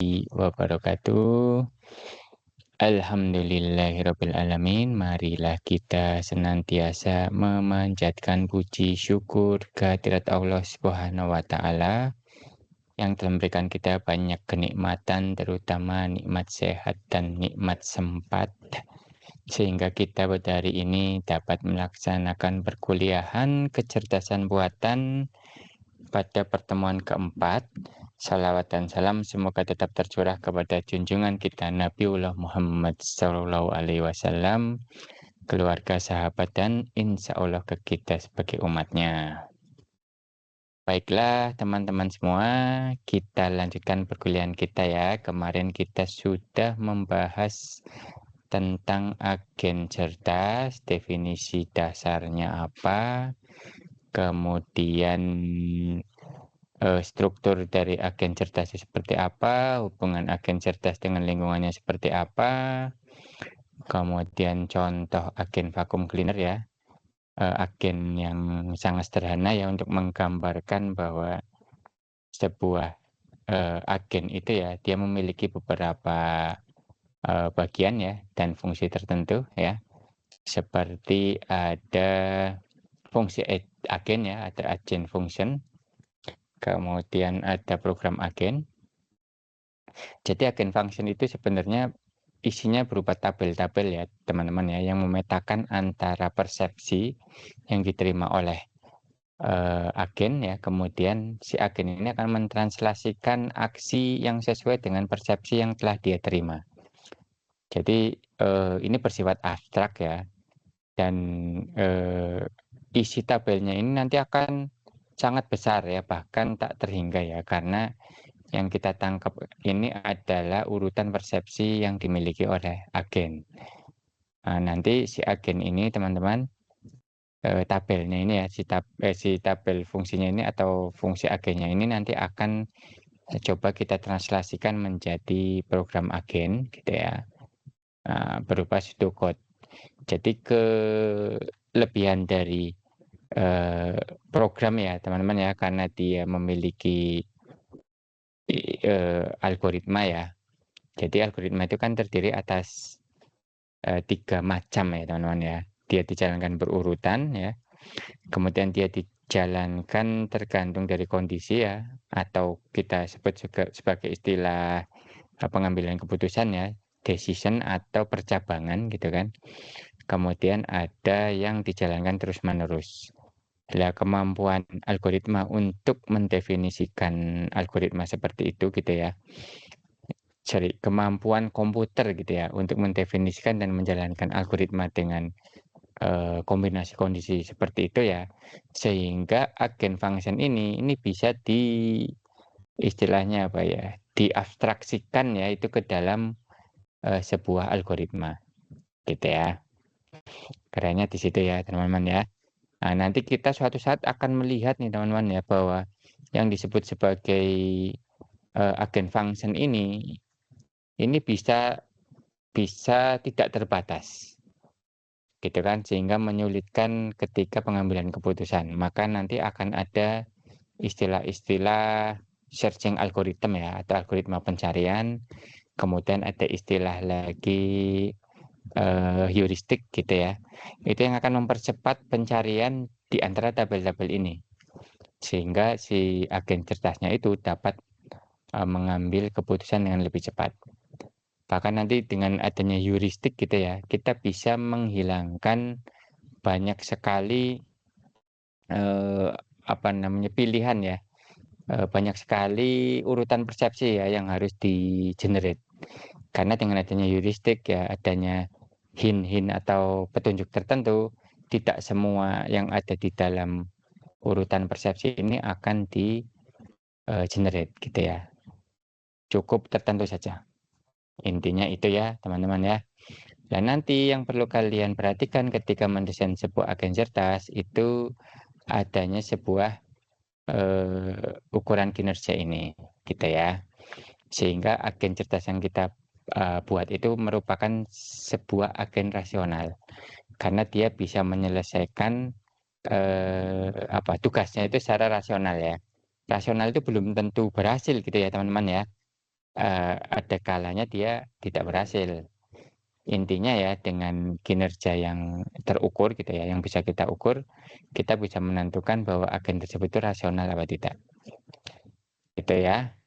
wabarakatuh. Alhamdulillahirrabbilalamin. Marilah kita senantiasa memanjatkan puji syukur kehadirat Allah Subhanahu wa Ta'ala yang telah memberikan kita banyak kenikmatan, terutama nikmat sehat dan nikmat sempat, sehingga kita pada hari ini dapat melaksanakan perkuliahan kecerdasan buatan pada pertemuan keempat. Salawat dan salam semoga tetap tercurah kepada junjungan kita Nabiullah Muhammad SAW, keluarga, sahabat, dan insya Allah ke kita sebagai umatnya. Baiklah teman-teman semua, kita lanjutkan perkuliahan kita ya. Kemarin kita sudah membahas tentang agen cerdas, definisi dasarnya apa, kemudian struktur dari agen cerdas seperti apa, hubungan agen cerdas dengan lingkungannya seperti apa, kemudian contoh agen vacuum cleaner ya, agen yang sangat sederhana ya untuk menggambarkan bahwa sebuah agen itu ya dia memiliki beberapa bagian ya dan fungsi tertentu ya, seperti ada fungsi agen ya, ada agent function, kemudian ada program agen. Jadi agen function itu sebenarnya isinya berupa tabel-tabel ya teman-teman ya, yang memetakan antara persepsi yang diterima oleh agen ya, kemudian si agen ini akan mentranslasikan aksi yang sesuai dengan persepsi yang telah dia terima. Jadi ini bersifat abstrak ya, dan isi tabelnya ini nanti akan sangat besar ya, bahkan tak terhingga ya, karena yang kita tangkap ini adalah urutan persepsi yang dimiliki oleh agen. Nah, nanti si agen ini teman-teman, tabelnya ini ya, si tabel fungsinya ini atau fungsi agennya ini nanti akan coba kita translasikan menjadi program agen gitu ya, berupa pseudocode. Jadi kelebihan dari program ya teman-teman ya, karena dia memiliki algoritma ya. Jadi algoritma itu kan terdiri atas 3 macam ya teman-teman ya. Dia dijalankan berurutan ya, kemudian dia dijalankan tergantung dari kondisi ya, atau kita sebut juga sebagai istilah pengambilan keputusan ya, decision atau percabangan gitu kan. Kemudian ada yang dijalankan terus-menerus. Nah, kemampuan algoritma untuk mendefinisikan algoritma seperti itu gitu ya, cari kemampuan komputer gitu ya untuk mendefinisikan dan menjalankan algoritma dengan kombinasi kondisi seperti itu ya, sehingga agen function ini bisa istilahnya apa ya, diabstraksikan ya itu ke dalam sebuah algoritma gitu ya. Kerennya di situ ya teman-teman ya. Nah, nanti kita suatu saat akan melihat nih teman-teman ya, bahwa yang disebut sebagai agen function ini bisa tidak terbatas gitu kan, sehingga menyulitkan ketika pengambilan keputusan. Maka nanti akan ada istilah-istilah searching algorithm ya, atau algoritma pencarian. Kemudian ada istilah lagi heuristik gitu ya. Itu yang akan mempercepat pencarian di antara tabel-tabel ini, sehingga si agen cerdasnya itu dapat mengambil keputusan dengan lebih cepat. Bahkan nanti dengan adanya heuristik gitu ya, kita bisa menghilangkan banyak sekali pilihan ya, banyak sekali urutan persepsi ya yang harus di-generate. Karena dengan adanya heuristik ya, adanya hint-hint atau petunjuk tertentu, tidak semua yang ada di dalam urutan persepsi ini akan di-generate gitu ya. Cukup tertentu saja. Intinya itu ya teman-teman ya. Dan nanti yang perlu kalian perhatikan ketika mendesain sebuah agen cerdas itu adanya sebuah ukuran kinerja ini gitu ya. Sehingga agen cerdas yang kita buat itu merupakan sebuah agen rasional, karena dia bisa menyelesaikan tugasnya itu secara rasional ya. Rasional itu belum tentu berhasil gitu ya teman-teman ya. ada kalanya dia tidak berhasil. Intinya ya dengan kinerja yang terukur gitu ya, yang bisa kita ukur, kita bisa menentukan bahwa agen tersebut itu rasional apa tidak. Gitu ya.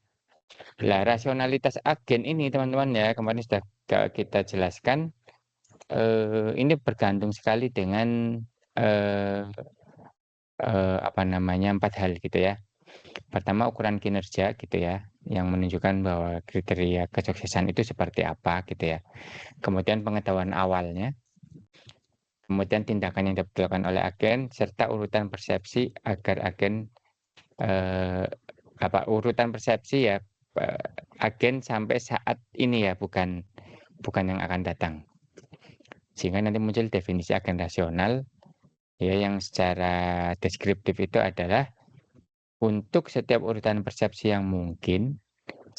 Lah rasionalitas agen ini teman-teman ya, kemarin sudah kita jelaskan, ini bergantung sekali dengan eh, apa namanya 4 hal gitu ya. Pertama ukuran kinerja gitu ya, yang menunjukkan bahwa kriteria kesuksesan itu seperti apa gitu ya. Kemudian pengetahuan awalnya, kemudian tindakan yang dapat dilakukan oleh agen, serta urutan persepsi agar agen urutan persepsi ya agen sampai saat ini ya, bukan yang akan datang. Sehingga nanti muncul definisi agen rasional ya, yang secara deskriptif itu adalah untuk setiap urutan persepsi yang mungkin,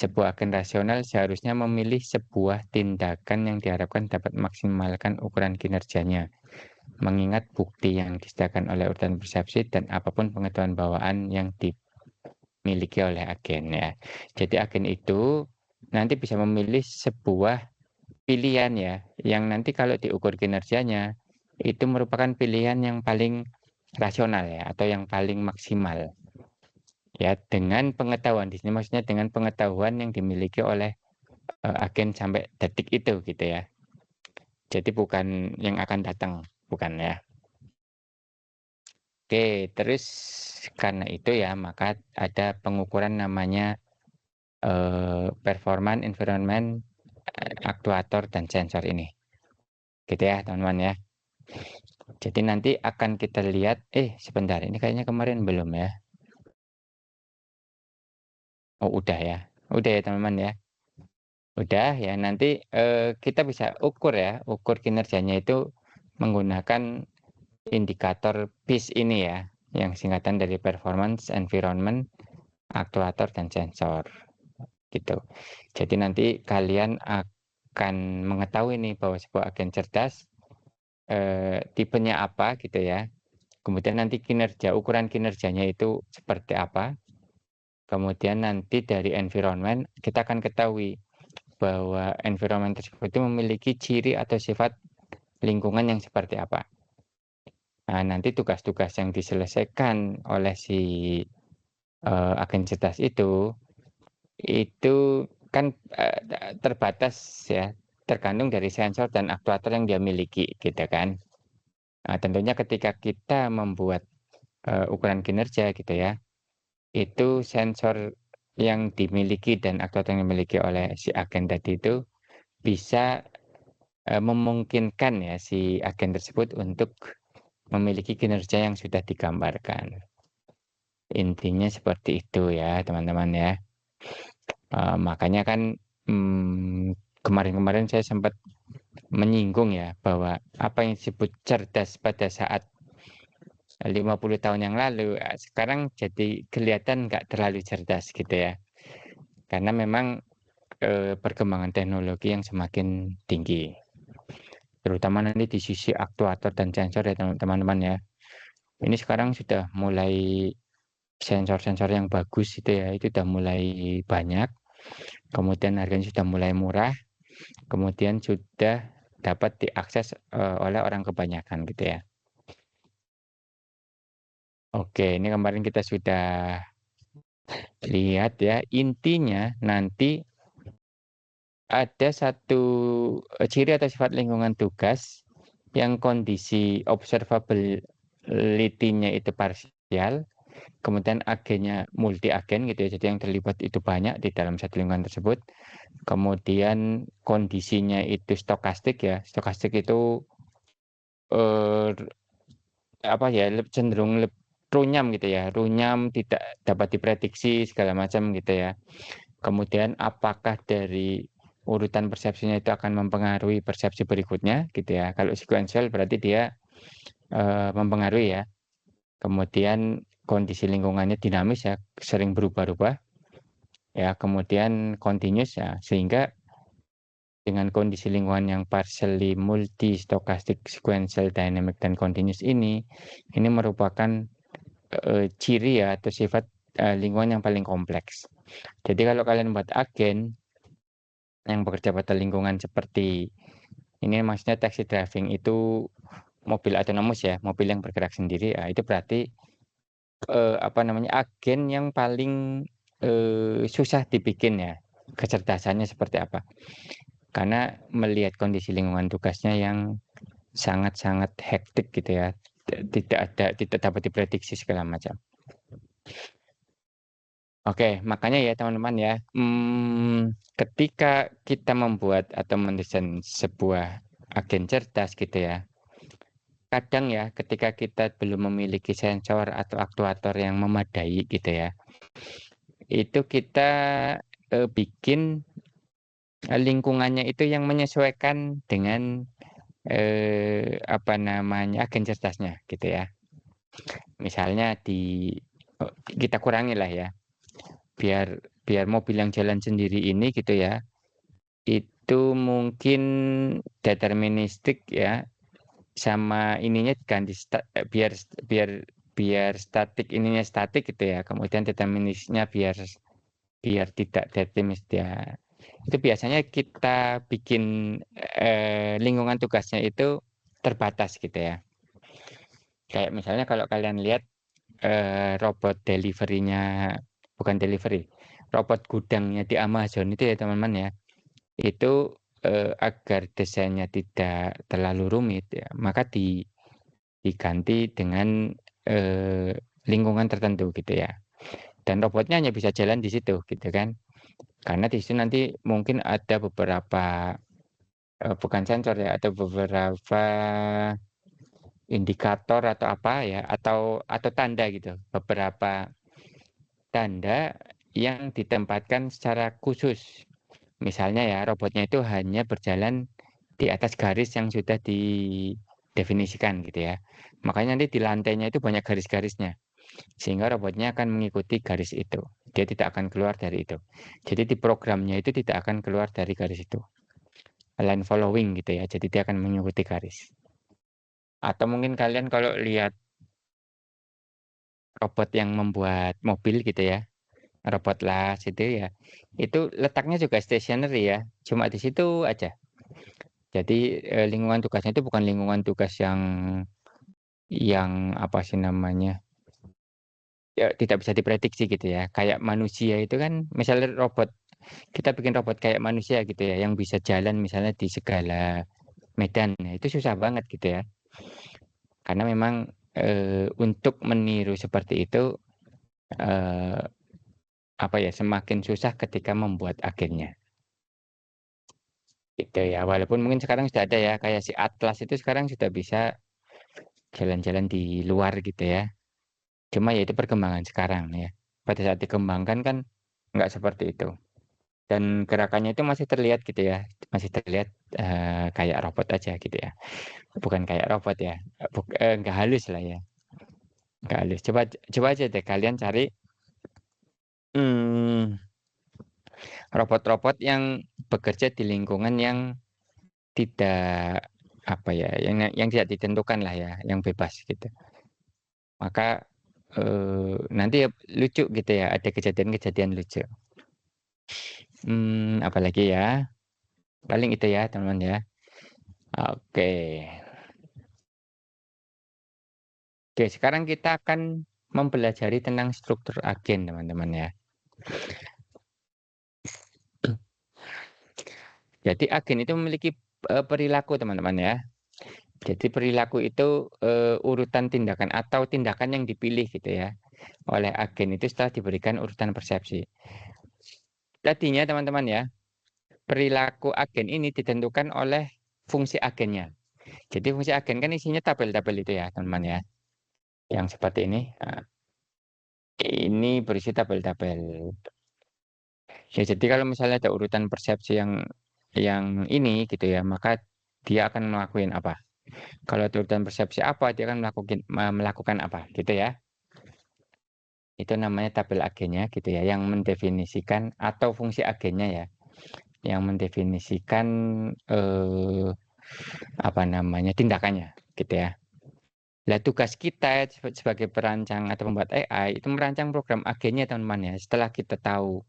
sebuah agen rasional seharusnya memilih sebuah tindakan yang diharapkan dapat maksimalkan ukuran kinerjanya, mengingat bukti yang disediakan oleh urutan persepsi dan apapun pengetahuan bawaan yang dimiliki oleh agen ya. Jadi agen itu nanti bisa memilih sebuah pilihan ya, yang nanti kalau diukur kinerjanya itu merupakan pilihan yang paling rasional ya, atau yang paling maksimal. Ya, dengan pengetahuan di sini maksudnya dengan pengetahuan yang dimiliki oleh agen sampai detik itu gitu ya. Jadi bukan yang akan datang, bukan ya. Oke, terus karena itu ya maka ada pengukuran namanya performance, environment, aktuator dan sensor ini. Gitu ya, teman-teman ya. Jadi nanti akan kita lihat, sebentar, ini kayaknya kemarin belum ya. Oh, udah ya. Udah ya, teman-teman ya. Udah ya, nanti kita bisa ukur ya, ukur kinerjanya itu menggunakan indikator PIS ini ya, yang singkatan dari performance, environment, aktuator, dan sensor gitu. Jadi nanti kalian akan mengetahui nih bahwa sebuah agen cerdas tipenya apa gitu ya. Kemudian nanti ukuran kinerjanya itu seperti apa. Kemudian nanti dari environment kita akan ketahui bahwa environment tersebut itu memiliki ciri atau sifat lingkungan yang seperti apa. Nah, nanti tugas-tugas yang diselesaikan oleh si agen cerdas itu kan terbatas ya, tergantung dari sensor dan aktuator yang dia miliki gitu kan. Nah, tentunya ketika kita membuat ukuran kinerja gitu ya, itu sensor yang dimiliki dan aktuator yang dimiliki oleh si agen tadi itu bisa memungkinkan ya si agen tersebut untuk memiliki kinerja yang sudah digambarkan. Intinya seperti itu ya teman-teman ya. Makanya kan kemarin-kemarin saya sempat menyinggung ya bahwa apa yang disebut cerdas pada saat 50 tahun yang lalu, sekarang jadi kelihatan nggak terlalu cerdas gitu ya. Karena memang perkembangan teknologi yang semakin tinggi. Terutama nanti di sisi aktuator dan sensor ya teman-teman ya. Ini sekarang sudah mulai sensor-sensor yang bagus itu ya, itu sudah mulai banyak. Kemudian harganya sudah mulai murah. Kemudian sudah dapat diakses oleh orang kebanyakan gitu ya. Oke, ini kemarin kita sudah lihat ya, intinya nanti ada satu ciri atau sifat lingkungan tugas yang kondisi observability-nya itu parsial, kemudian agennya multi agen gitu ya, jadi yang terlibat itu banyak di dalam satu lingkungan tersebut. Kemudian kondisinya itu stokastik ya, stokastik itu eh, apa ya, cenderung runyam gitu ya, runyam tidak dapat diprediksi segala macam gitu ya. Kemudian apakah dari urutan persepsinya itu akan mempengaruhi persepsi berikutnya gitu ya. Kalau sequential berarti dia mempengaruhi ya. Kemudian kondisi lingkungannya dinamis ya, sering berubah-ubah ya. Kemudian continuous ya, sehingga dengan kondisi lingkungan yang partially multi stochastic, sequential, dynamic, dan continuous ini merupakan ciri ya atau sifat lingkungan yang paling kompleks. Jadi kalau kalian buat agen yang bekerja pada lingkungan seperti ini maksudnya taxi driving itu mobil otonomus ya, mobil yang bergerak sendiri, itu berarti, apa namanya, agen yang paling, susah dibikin ya, kecerdasannya seperti apa. Karena melihat kondisi lingkungan tugasnya yang sangat-sangat hektik gitu ya, tidak dapat diprediksi segala macam. Oke, makanya ya teman-teman ya, ketika kita membuat atau mendesain sebuah agen cerdas gitu ya, kadang ya ketika kita belum memiliki sensor atau aktuator yang memadai gitu ya, itu kita, bikin, lingkungannya itu yang menyesuaikan dengan, apa namanya, agen cerdasnya gitu ya. Misalnya kita kurangilah ya, biar biar mobil yang jalan sendiri ini gitu ya, itu mungkin deterministik ya, sama ininya diganti biar biar biar statik ininya statik gitu ya, kemudian deterministnya biar biar tidak determinis ya. Itu biasanya kita bikin, lingkungan tugasnya itu terbatas gitu ya. Kayak misalnya kalau kalian lihat, robot delivery-nya bukan delivery, robot gudangnya di Amazon itu ya teman-teman ya, itu, agar desainnya tidak terlalu rumit ya, maka diganti dengan, lingkungan tertentu gitu ya. Dan robotnya hanya bisa jalan di situ gitu kan. Karena di situ nanti mungkin ada beberapa, bukan sensor ya, ada beberapa indikator atau apa ya, atau tanda gitu, beberapa tanda yang ditempatkan secara khusus. Misalnya ya, robotnya itu hanya berjalan di atas garis yang sudah didefinisikan gitu ya. Makanya nanti di lantainya itu banyak garis-garisnya, sehingga robotnya akan mengikuti garis itu. Dia tidak akan keluar dari itu. Jadi di programnya itu tidak akan keluar dari garis itu. Line following gitu ya. Jadi dia akan mengikuti garis. Atau mungkin kalian kalau lihat robot yang membuat mobil gitu ya, robot las itu ya, itu letaknya juga stationary ya, cuma di situ aja. Jadi, lingkungan tugasnya itu bukan lingkungan tugas yang apa sih namanya, ya tidak bisa diprediksi gitu ya. Kayak manusia itu kan misalnya robot, kita bikin robot kayak manusia gitu ya, yang bisa jalan misalnya di segala medan, nah itu susah banget gitu ya. Karena memang, untuk meniru seperti itu, eee, apa ya, semakin susah ketika membuat agennya, gitu ya. Walaupun mungkin sekarang sudah ada ya, kayak si Atlas itu sekarang sudah bisa jalan-jalan di luar gitu ya. Cuma ya itu perkembangan sekarang ya. Pada saat dikembangkan kan nggak seperti itu. Dan gerakannya itu masih terlihat gitu ya, masih terlihat, kayak robot aja gitu ya. Bukan kayak robot ya, nggak halus lah ya, nggak halus. Coba coba aja deh kalian cari, mmm, robot-robot yang bekerja di lingkungan yang tidak, apa ya, yang tidak ditentukan lah ya, yang bebas gitu. Maka, nanti ya lucu gitu ya, ada kejadian-kejadian lucu. Apalagi ya, paling itu ya teman-teman ya. Oke. Oke, sekarang kita akan mempelajari tentang struktur agen teman-teman ya. Jadi agen itu memiliki, perilaku teman-teman ya. Jadi perilaku itu, urutan tindakan atau tindakan yang dipilih gitu ya, oleh agen itu setelah diberikan urutan persepsi. Tadinya teman-teman ya, perilaku agen ini ditentukan oleh fungsi agennya. Jadi fungsi agen kan isinya tabel-tabel itu ya teman-teman ya, yang seperti ini. Nah, ini berisi tabel-tabel. Ya jadi kalau misalnya ada urutan persepsi yang ini gitu ya, maka dia akan melakukan apa. Kalau ada urutan persepsi apa, dia akan melakukan apa gitu ya. Itu namanya tabel agennya gitu ya, yang mendefinisikan atau fungsi agennya ya, yang mendefinisikan, eee, apa namanya, tindakannya gitu ya. Lah tugas kita sebagai perancang atau pembuat AI itu merancang program agennya teman-teman ya. Setelah kita tahu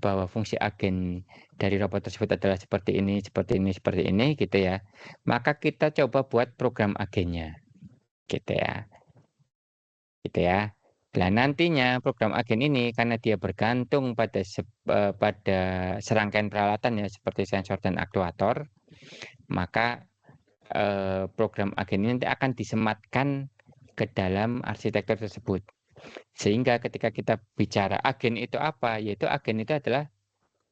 bahwa fungsi agen dari robot tersebut adalah seperti ini, seperti ini, seperti ini, gitu ya. Maka kita coba buat program agennya, gitu ya. Gitu ya. Nah, nantinya program agen ini karena dia bergantung pada serangkaian peralatan ya seperti sensor dan aktuator, maka program agen ini nanti akan disematkan ke dalam arsitektur tersebut. Sehingga ketika kita bicara agen itu apa, yaitu agen itu adalah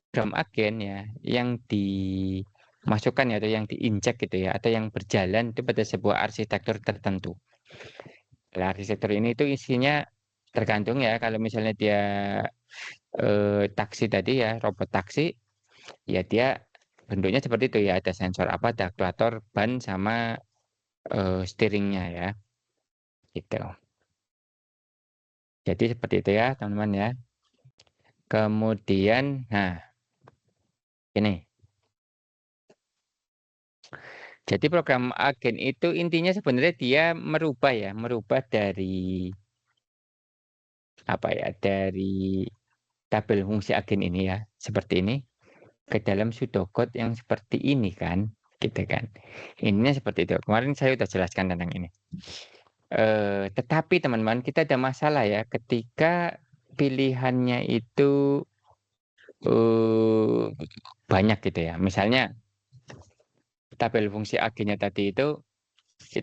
program agen ya yang dimasukkan ya atau yang diinjek gitu ya atau yang berjalan itu pada sebuah arsitektur tertentu. Nah, arsitektur ini itu isinya tergantung ya kalau misalnya dia taksi tadi ya, robot taksi, ya dia bentuknya seperti itu ya, ada sensor apa, ada aktuator, ban sama steeringnya ya, gitu. Jadi seperti itu ya teman-teman ya. Kemudian, nah ini. Jadi program agen itu intinya sebenarnya dia merubah dari apa ya, dari tabel fungsi agen ini ya, seperti ini ke dalam pseudocode yang seperti ini kan, gitu kan. Ininya seperti itu. Kemarin saya sudah jelaskan tentang ini. Tetapi teman-teman kita ada masalah ya ketika pilihannya itu banyak gitu ya. Misalnya tabel fungsi agennya tadi itu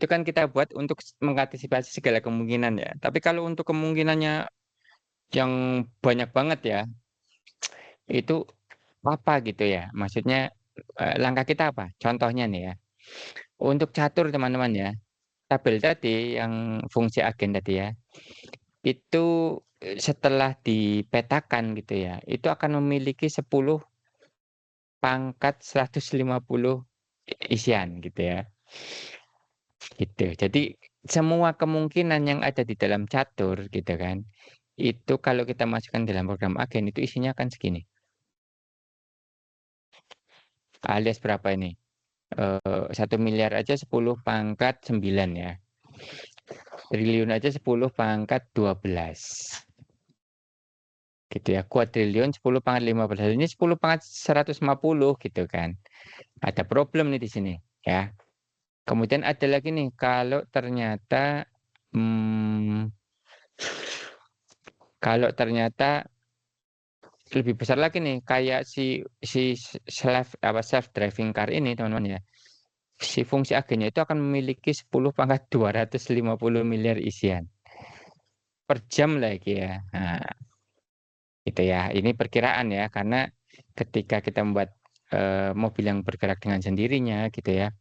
kan kita buat untuk mengantisipasi segala kemungkinan ya. Tapi kalau untuk kemungkinannya yang banyak banget ya, itu apa gitu ya? Maksudnya langkah kita apa? Contohnya nih ya. Untuk catur teman-teman ya, tabel tadi yang fungsi agen tadi ya, itu setelah dipetakan gitu ya, itu akan memiliki 10 pangkat 150 isian gitu ya. Gitu. Jadi semua kemungkinan yang ada di dalam catur gitu kan, itu kalau kita masukkan dalam program agen itu isinya akan segini. Alias berapa ini? 1 miliar aja 10 pangkat 9 ya. Triliun aja 10 pangkat 12. Gitu ya. Kuadriliun 10 pangkat 15. Ini 10 pangkat 150 gitu kan. Ada problem nih di sini ya. Kemudian ada lagi nih kalau ternyata hmm, kalau ternyata lebih besar lagi nih kayak si self driving car ini teman-teman ya. Si fungsi agennya itu akan memiliki 10 pangkat 250 miliar isian per jam lagi ya. Nah, itu ya. Ini perkiraan ya karena ketika kita membuat mobil yang bergerak dengan sendirinya gitu ya.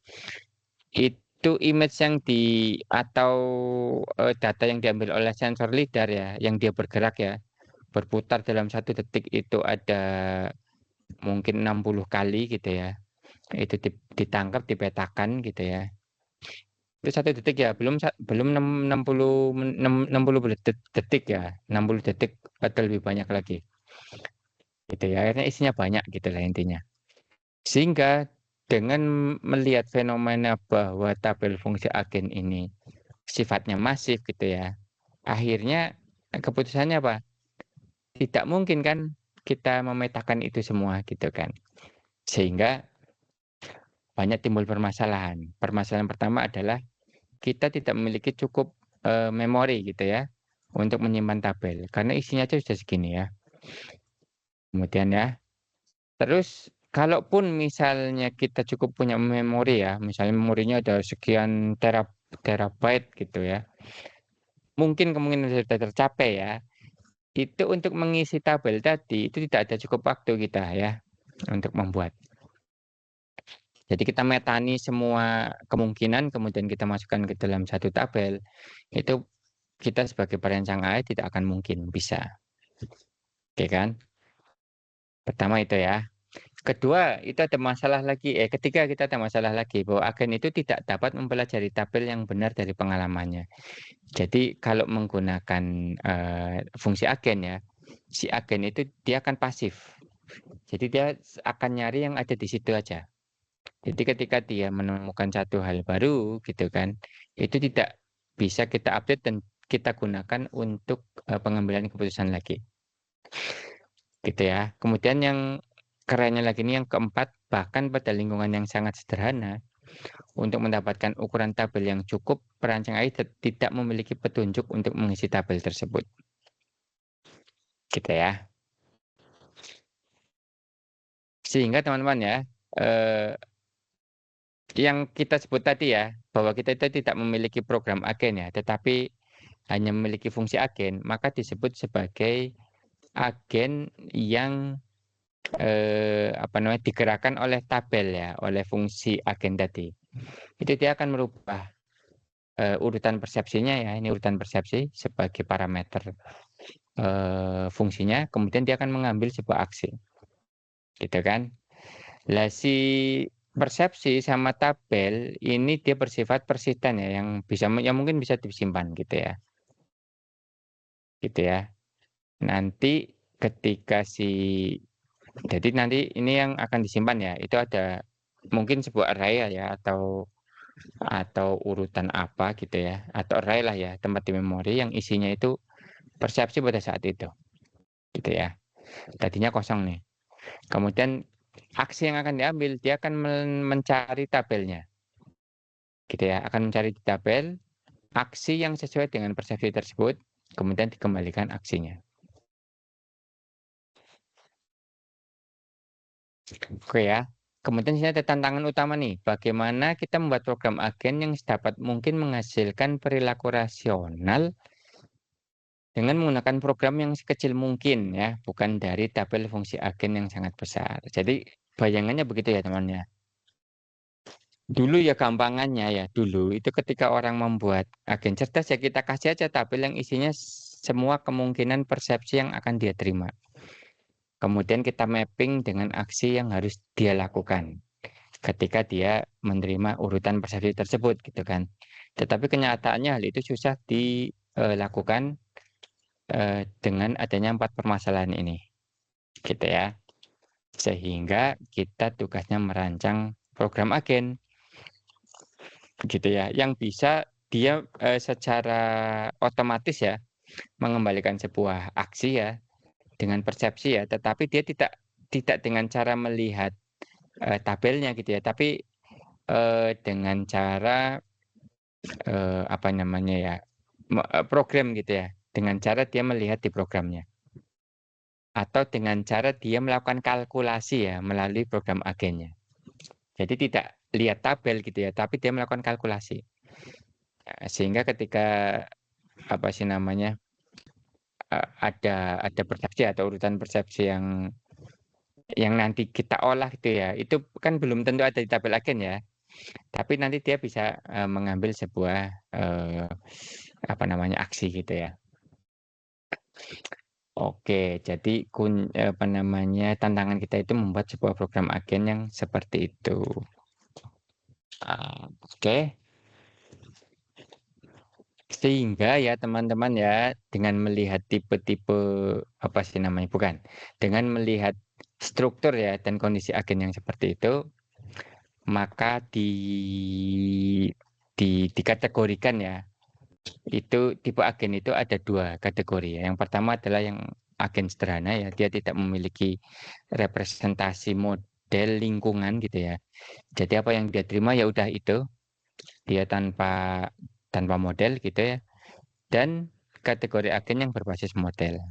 Itu image yang atau data yang diambil oleh sensor lidar ya, yang dia bergerak ya, berputar dalam 1 detik itu ada mungkin 60 kali gitu ya. Itu ditangkap, dipetakan gitu ya. Itu 1 detik ya, belum 60 detik ya, 60 detik atau lebih banyak lagi. Gitu ya, akhirnya isinya banyak gitu lah intinya. Sehingga dengan melihat fenomena bahwa tabel fungsi agen ini sifatnya masif gitu ya, akhirnya keputusannya apa? Tidak mungkin kan kita memetakan itu semua gitu kan. Sehingga banyak timbul permasalahan. Permasalahan pertama adalah kita tidak memiliki cukup memori gitu ya untuk menyimpan tabel karena isinya aja sudah segini ya. Kemudian ya, terus kalaupun misalnya kita cukup punya memori ya, misalnya memorinya ada sekian terabyte gitu ya, mungkin kemungkinan sudah tercapai ya. Itu untuk mengisi tabel tadi itu tidak ada cukup waktu kita ya untuk membuat. Jadi kita metani semua kemungkinan kemudian kita masukkan ke dalam satu tabel. Itu kita sebagai perancang AI tidak akan mungkin bisa. Oke kan? Pertama itu ya. Kedua, itu ada masalah lagi. Ketiga kita ada masalah lagi bahwa agen itu tidak dapat mempelajari tabel yang benar dari pengalamannya. Jadi kalau menggunakan fungsi agen ya, si agen itu dia akan pasif. Jadi dia akan nyari yang ada di situ aja. Jadi ketika dia menemukan satu hal baru gitu kan, itu tidak bisa kita update dan kita gunakan untuk pengambilan keputusan lagi. gitu ya. Kemudian yang kerennya lagi ini yang keempat, bahkan pada lingkungan yang sangat sederhana, untuk mendapatkan ukuran tabel yang cukup, perancang AI tidak memiliki petunjuk untuk mengisi tabel tersebut. Gitu ya. Sehingga teman-teman ya, yang kita sebut tadi ya, bahwa kita itu tidak memiliki program agen ya, tetapi hanya memiliki fungsi agen, maka disebut sebagai agen yang digerakkan oleh tabel ya, oleh fungsi agen tadi. Itu dia akan merubah urutan persepsinya ya, ini urutan persepsi sebagai parameter fungsinya, kemudian dia akan mengambil sebuah aksi, gitu kan. Lah si persepsi sama tabel ini dia bersifat persisten ya, yang mungkin bisa disimpan gitu ya, gitu ya. Nanti ketika jadi nanti ini yang akan disimpan ya, itu ada mungkin sebuah array ya, atau urutan apa gitu ya, atau array lah ya, tempat di memori yang isinya itu persepsi pada saat itu, gitu ya. Tadinya kosong nih. Kemudian aksi yang akan diambil, dia akan mencari tabelnya, gitu ya. Akan mencari di tabel aksi yang sesuai dengan persepsi tersebut, kemudian dikembalikan aksinya. Oke ya. Kemudian sini ada tantangan utama nih, bagaimana kita membuat program agen yang sedapat mungkin menghasilkan perilaku rasional dengan menggunakan program yang sekecil mungkin ya, bukan dari tabel fungsi agen yang sangat besar. Jadi bayangannya begitu ya teman ya. Dulu ya gampangannya ya, dulu itu ketika orang membuat agen cerdas ya kita kasih aja tabel yang isinya semua kemungkinan persepsi yang akan dia terima. Kemudian kita mapping dengan aksi yang harus dia lakukan ketika dia menerima urutan persepsi tersebut gitu kan. Tetapi kenyataannya hal itu susah dilakukan dengan adanya 4 permasalahan ini, gitu ya. Sehingga kita tugasnya merancang program agen, gitu ya, yang bisa dia secara otomatis ya mengembalikan sebuah aksi ya dengan persepsi ya, tetapi dia tidak dengan cara melihat tabelnya gitu ya, tapi dengan cara program gitu ya, dengan cara dia melihat di programnya. Atau dengan cara dia melakukan kalkulasi ya melalui program agennya. Jadi tidak lihat tabel gitu ya, tapi dia melakukan kalkulasi. Sehingga ketika ada persepsi atau urutan persepsi yang nanti kita olah gitu ya, itu kan belum tentu ada di tabel agen ya. Tapi nanti dia bisa mengambil sebuah aksi gitu ya. Oke, jadi tantangan kita itu membuat sebuah program agen yang seperti itu. Oke, sehingga ya teman-teman ya dengan melihat tipe-tipe dengan melihat struktur ya dan kondisi agen yang seperti itu, maka dikategorikan ya. Itu tipe agen itu ada 2 kategori ya. Yang pertama adalah yang agen sederhana ya, dia tidak memiliki representasi model lingkungan gitu ya. Jadi apa yang dia terima ya udah itu, dia tanpa tanpa model gitu ya. Dan kategori agen yang berbasis model.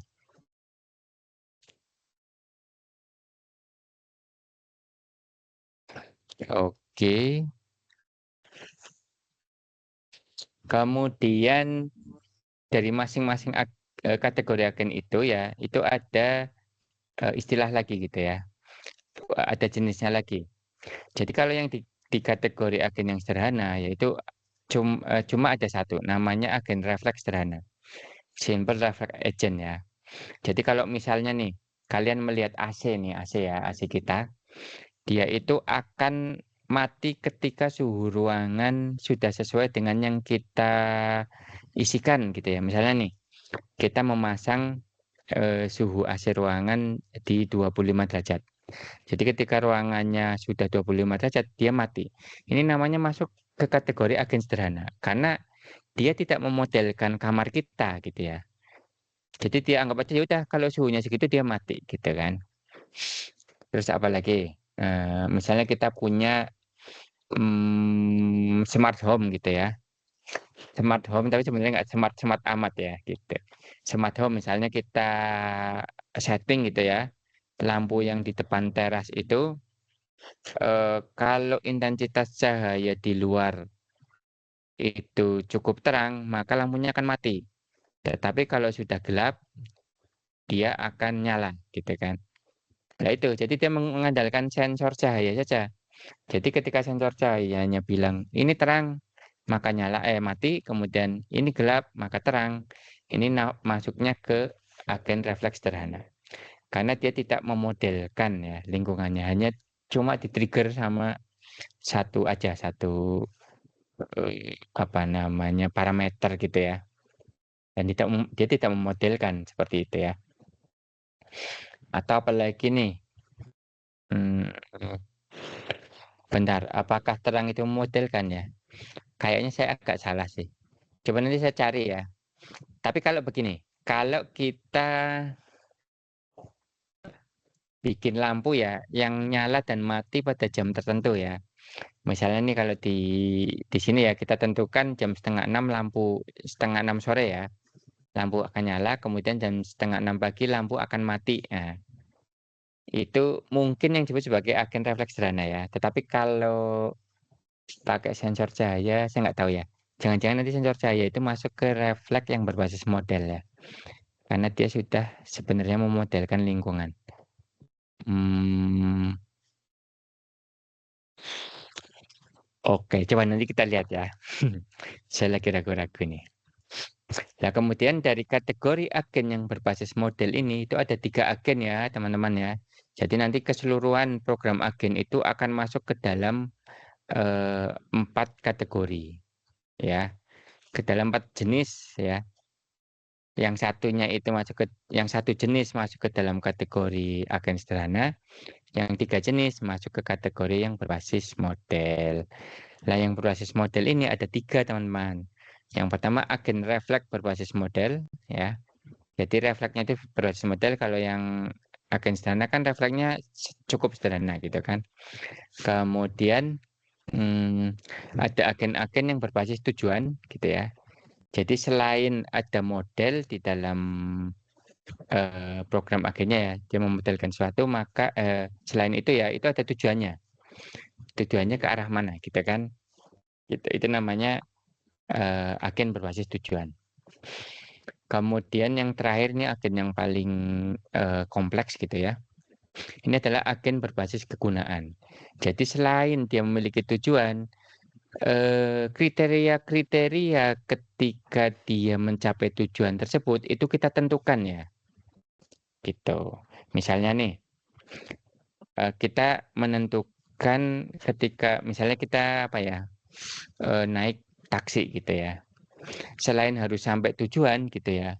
Oke. Kemudian dari masing-masing kategori agen itu ya, itu ada istilah lagi gitu ya. Ada jenisnya lagi. Jadi kalau yang di kategori agen yang sederhana yaitu cuma ada satu, namanya agen refleks sederhana. Simple reflex agent ya. Jadi kalau misalnya nih, kalian melihat AC nih, AC ya, AC kita, dia itu akan mati ketika suhu ruangan sudah sesuai dengan yang kita isikan gitu ya. Misalnya nih, kita memasang suhu AC ruangan di 25 derajat. Jadi ketika ruangannya sudah 25 derajat, dia mati. Ini namanya masuk ke kategori agen sederhana, karena dia tidak memodelkan kamar kita gitu ya. Jadi dia anggap aja, ya udah kalau suhunya segitu dia mati, gitu kan. Terus apa lagi, misalnya kita punya, smart home gitu ya. Smart home tapi sebenarnya nggak smart-smart amat ya, gitu. Smart home misalnya kita setting gitu ya, lampu yang di depan teras itu, kalau intensitas cahaya di luar itu cukup terang, maka lampunya akan mati. Tetapi kalau sudah gelap, dia akan nyala, gitu kan. Nah itu, jadi dia mengandalkan sensor cahaya saja. Jadi ketika sensor cahayanya bilang, ini terang, maka nyala, mati, kemudian ini gelap, maka terang. Ini masuknya ke agen refleks sederhana. Karena dia tidak memodelkan ya lingkungannya, hanya cuma di-trigger sama satu aja, satu apa namanya parameter gitu ya. Dan dia tidak memodelkan seperti itu ya. Atau apalagi nih, hmm, bentar, apakah terang itu memodelkan ya? Kayaknya saya agak salah sih. Coba nanti saya cari ya. Tapi kalau begini, kalau kita bikin lampu ya yang nyala dan mati pada jam tertentu ya. Misalnya nih kalau di sini ya kita tentukan jam 5:30 lampu 5:30 sore ya. Lampu akan nyala, kemudian jam 5:30 pagi lampu akan mati. Nah, itu mungkin yang disebut sebagai agen refleks sederhana ya. Tetapi kalau pakai sensor cahaya, saya nggak tahu ya. Jangan-jangan nanti sensor cahaya itu masuk ke refleks yang berbasis model ya. Karena dia sudah sebenarnya memodelkan lingkungan. Hmm, oke, coba nanti kita lihat ya. Saya lagi ragu-ragu nih. Nah, kemudian dari kategori agen yang berbasis model ini, itu ada 3 agen ya, teman-teman ya. Jadi nanti keseluruhan program agen itu akan masuk ke dalam 4 kategori ya. Ke dalam 4 jenis ya. Yang satu jenis masuk ke dalam kategori agen sederhana, yang 3 jenis masuk ke kategori yang berbasis model. Nah, yang berbasis model ini ada 3, teman-teman. Yang pertama agen refleks berbasis model ya. Jadi refleksnya itu berbasis model, kalau yang agen sederhana kan refleksnya cukup sederhana gitu kan. Kemudian ada agen-agen yang berbasis tujuan gitu ya. Jadi selain ada model di dalam program agennya ya, dia memodelkan sesuatu, maka selain itu ya itu ada tujuannya. Tujuannya ke arah mana gitu kan. Itu namanya agen berbasis tujuan. Kemudian yang terakhir ini agen yang paling kompleks gitu ya. Ini adalah agen berbasis kegunaan. Jadi selain dia memiliki tujuan, kriteria-kriteria ketika dia mencapai tujuan tersebut itu kita tentukan ya, gitu. Misalnya nih, kita menentukan ketika misalnya kita apa ya, naik taksi gitu ya. Selain harus sampai tujuan gitu ya,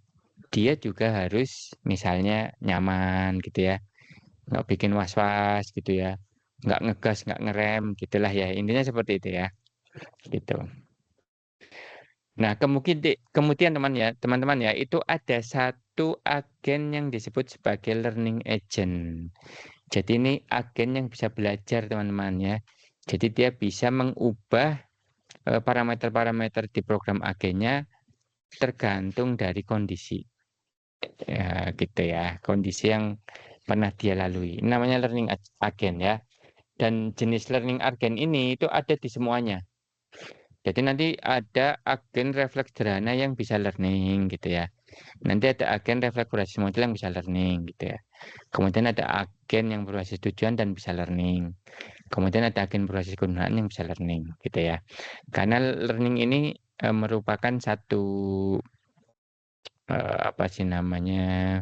dia juga harus misalnya nyaman gitu ya, nggak bikin was-was gitu ya, nggak ngegas, nggak ngerem, gitulah ya. Intinya seperti itu ya, gitu. Nah, kemudian teman-teman ya, itu ada satu agen yang disebut sebagai learning agent. Jadi ini agen yang bisa belajar, teman-teman ya. Jadi dia bisa mengubah parameter-parameter di program agennya tergantung dari kondisi. Ya, gitu ya, kondisi yang pernah dia lalui. Ini namanya learning agent ya. Dan jenis learning agent ini itu ada di semuanya. Jadi nanti ada agen refleks sederhana yang bisa learning gitu ya. Nanti ada agen refleks berbasis model yang bisa learning gitu ya. Kemudian ada agen yang berbasis tujuan dan bisa learning. Kemudian ada agen berbasis kegunaan yang bisa learning gitu ya. Karena learning ini merupakan satu apa sih namanya?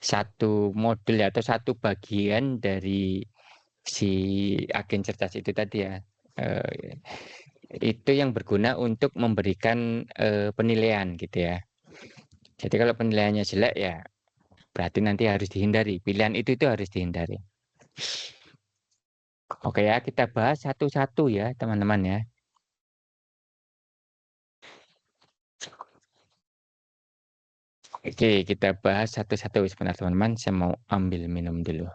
Satu model ya, atau satu bagian dari si agen cerdas itu tadi ya. Eh, itu yang berguna untuk memberikan penilaian gitu ya. Jadi kalau penilaiannya jelek ya berarti nanti harus dihindari. Pilihan itu harus dihindari. Oke ya, kita bahas satu-satu ya teman-teman ya. Oke, kita bahas satu-satu. Sebentar teman-teman, saya mau ambil minum dulu.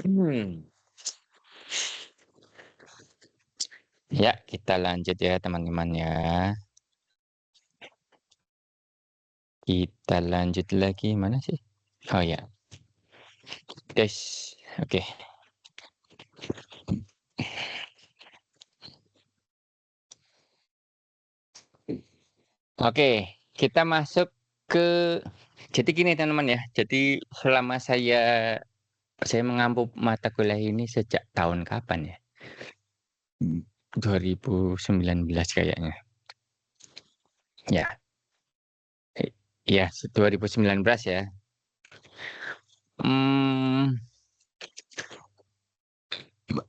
Hmm. Ya, kita lanjut ya teman-teman ya. Kita lanjut lagi, mana sih? Oh ya, tes. Oke. Oke, kita masuk ke jadi gini teman-teman ya. Jadi selama saya mengampu mata kuliah ini sejak tahun kapan ya? 2019 kayaknya. Ya, iya 2019 ya. Hmm,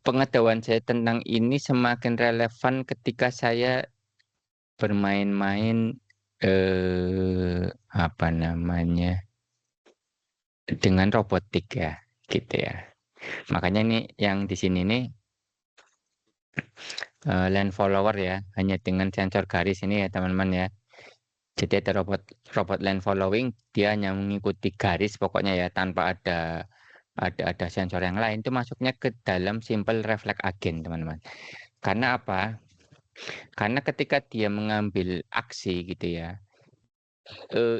pengetahuan saya tentang ini semakin relevan ketika saya bermain-main apa namanya dengan robotik ya, gitu ya. Makanya nih yang di sini nih land follower ya, hanya dengan sensor garis ini ya teman-teman ya. Jadi ada robot robot land following, dia hanya mengikuti garis pokoknya ya tanpa ada sensor yang lain. Itu masuknya ke dalam simple reflect agent teman-teman. Karena apa? Karena ketika dia mengambil aksi gitu ya,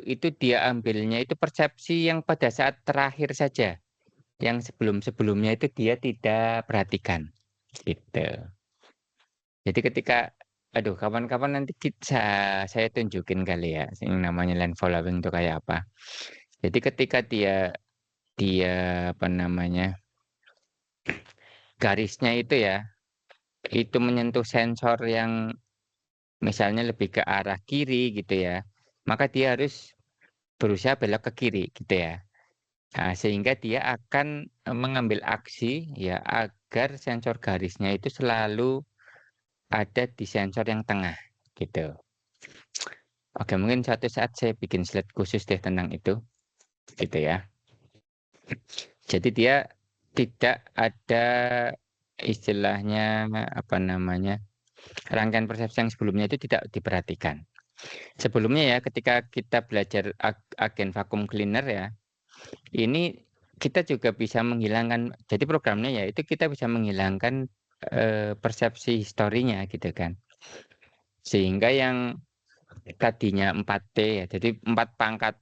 itu dia ambilnya itu persepsi yang pada saat terakhir saja, yang sebelum-sebelumnya itu dia tidak perhatikan, gitu. Jadi ketika aduh kapan-kapan nanti saya tunjukin kali ya, yang namanya land following itu kayak apa. Jadi ketika dia apa namanya, garisnya itu menyentuh sensor yang misalnya lebih ke arah kiri gitu ya, maka dia harus berusaha belok ke kiri gitu ya. Nah, sehingga dia akan mengambil aksi ya agar sensor garisnya itu selalu ada di sensor yang tengah gitu. Oke, mungkin suatu saat saya bikin slide khusus deh tentang itu gitu ya. Jadi dia tidak ada istilahnya apa namanya, rangkaian persepsi yang sebelumnya itu tidak diperhatikan. Sebelumnya ya ketika kita belajar agen vacuum cleaner ya, ini kita juga bisa menghilangkan, jadi programnya ya itu kita bisa menghilangkan persepsi historinya gitu kan. Sehingga yang tadinya 4T ya, jadi 4 pangkat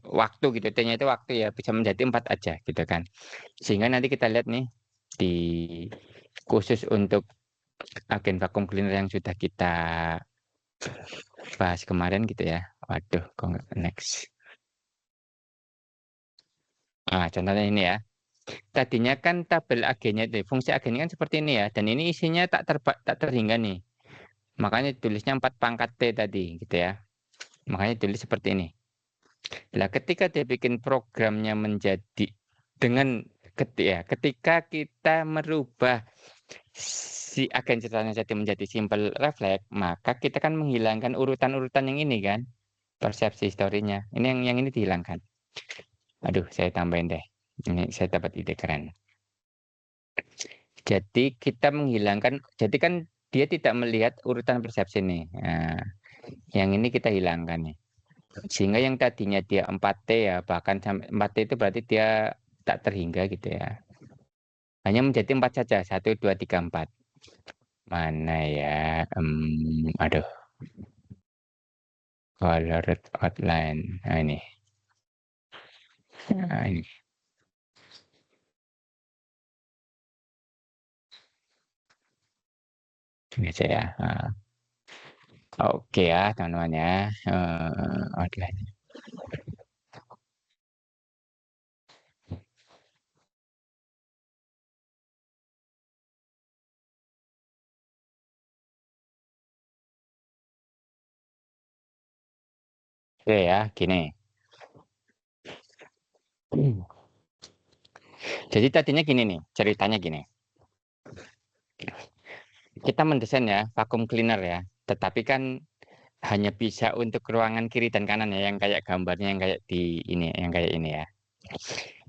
waktu gitu, T-nya itu waktu ya, bisa menjadi 4 aja gitu kan. Sehingga nanti kita lihat nih di khusus untuk agen vacuum cleaner yang sudah kita bahas kemarin gitu ya. Waduh, kok nggak next. Nah, contohnya ini ya. Tadinya kan tabel agennya itu, fungsi agennya kan seperti ini ya. Dan ini isinya tak terhingga nih. Makanya tulisnya 4 pangkat T tadi gitu ya. Makanya tulis seperti ini. Nah, ketika dia bikin programnya menjadi dengan ketika kita merubah si agen ceritanya jadi menjadi simple refleks, maka kita kan menghilangkan urutan-urutan yang ini kan, persepsi historinya. Ini yang ini dihilangkan. Aduh, saya tambahin deh. Ini saya dapat ide keren. Jadi kita menghilangkan, jadi kan dia tidak melihat urutan persepsi nih. Nah, yang ini kita hilangkan nih. Sehingga yang tadinya dia 4T ya, bahkan sampai 4T itu berarti dia tak terhingga gitu ya. Hanya menjadi 4 saja, 1, 2, 3, 4. Mana ya? Aduh, colored outline. Nah, ini. Nah, ini. Ini aja ya. Oke ya, teman-teman ya. Outline. Oke ya, gini. Jadi tadinya gini nih, ceritanya gini. Kita mendesain ya, vacuum cleaner ya. Tetapi kan hanya bisa untuk ruangan kiri dan kanan ya, yang kayak gambarnya yang kayak di ini, yang kayak ini ya.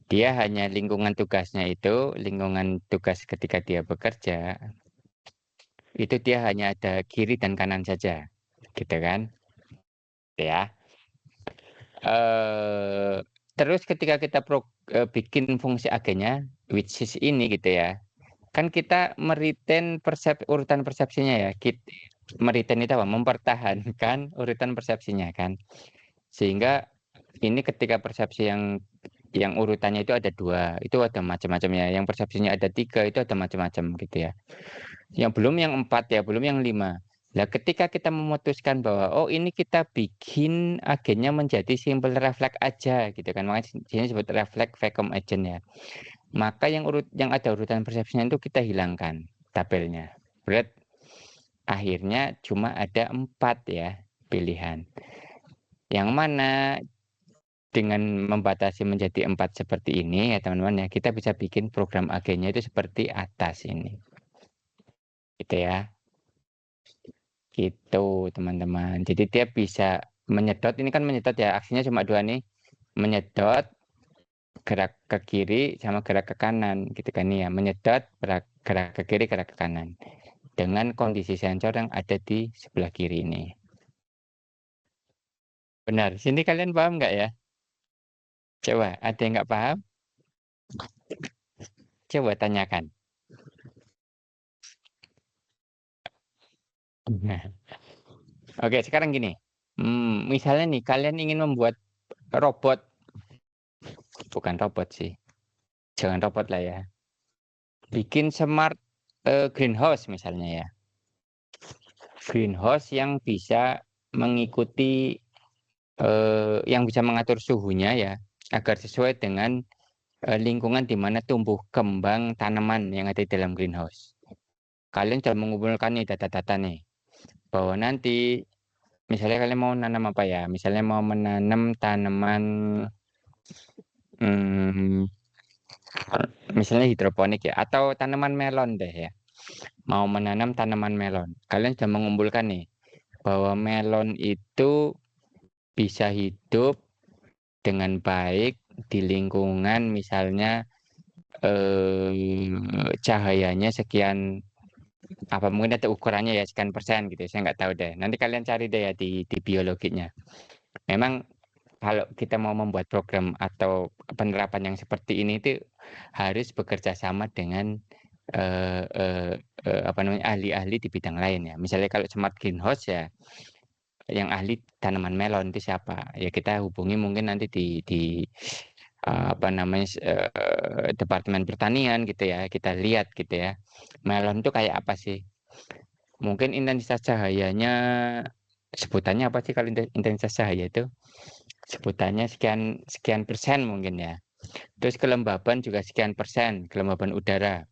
Dia hanya lingkungan tugasnya itu, lingkungan tugas ketika dia bekerja, itu dia hanya ada kiri dan kanan saja, gitu kan? Ya. eh Terus ketika kita bikin fungsi agennya, which is ini gitu ya, kan kita meriten urutan persepsinya ya. Meriten itu apa? Mempertahankan urutan persepsinya kan. Sehingga ini ketika persepsi yang urutannya itu ada 2, itu ada macam-macam ya. Yang persepsinya ada 3, itu ada macam-macam gitu ya. Yang belum yang 4 ya, belum yang 5. Nah, ketika kita memutuskan bahwa oh ini kita bikin agennya menjadi simple refleks aja gitu kan. Makanya sini disebut refleks vacuum agent ya. Maka yang ada urutan persepsinya itu kita hilangkan tabelnya. Berat akhirnya cuma ada 4 ya pilihan. Yang mana dengan membatasi menjadi 4 seperti ini ya teman-teman ya, kita bisa bikin program agennya itu seperti atas ini. Gitu ya. Gitu teman-teman. Jadi dia bisa menyedot, ini kan menyedot ya, aksinya cuma 2 nih. Menyedot, gerak ke kiri sama gerak ke kanan gitu kan ya. Menyedot, gerak ke kiri, gerak ke kanan. Dengan kondisi sensor yang ada di sebelah kiri ini. Benar, sini kalian paham nggak ya? Coba, ada yang nggak paham? Coba tanyakan. Oke, sekarang gini. Misalnya nih, kalian ingin membuat robot, bukan robot sih, jangan robot lah ya. Bikin smart greenhouse misalnya ya. Greenhouse yang bisa mengikuti yang bisa mengatur suhunya ya, agar sesuai dengan lingkungan di mana tumbuh kembang tanaman yang ada di dalam greenhouse. Kalian sudah mengumpulkan nih data-data nih, bahwa nanti misalnya kalian mau nanam apa ya, misalnya mau menanam tanaman, hmm, misalnya hidroponik ya, atau tanaman melon deh ya, mau menanam tanaman melon. Kalian sudah mengumpulkan nih, bahwa melon itu bisa hidup dengan baik di lingkungan misalnya cahayanya sekian, apa mungkin ada ukurannya ya sekian persen gitu, saya nggak tahu deh. Nanti kalian cari deh ya di biologinya. Memang kalau kita mau membuat program atau penerapan yang seperti ini itu harus bekerja sama dengan eh, eh, apa namanya, ahli-ahli di bidang lain ya. Misalnya kalau smart greenhouse ya, yang ahli tanaman melon itu siapa? Ya kita hubungi mungkin nanti di apa namanya, Departemen Pertanian gitu ya. Kita lihat gitu ya. Melon itu kayak apa sih? Mungkin intensitas cahayanya, sebutannya apa sih kalau intensitas cahaya itu? Sebutannya sekian sekian persen mungkin ya. Terus kelembaban juga sekian persen, kelembaban udara,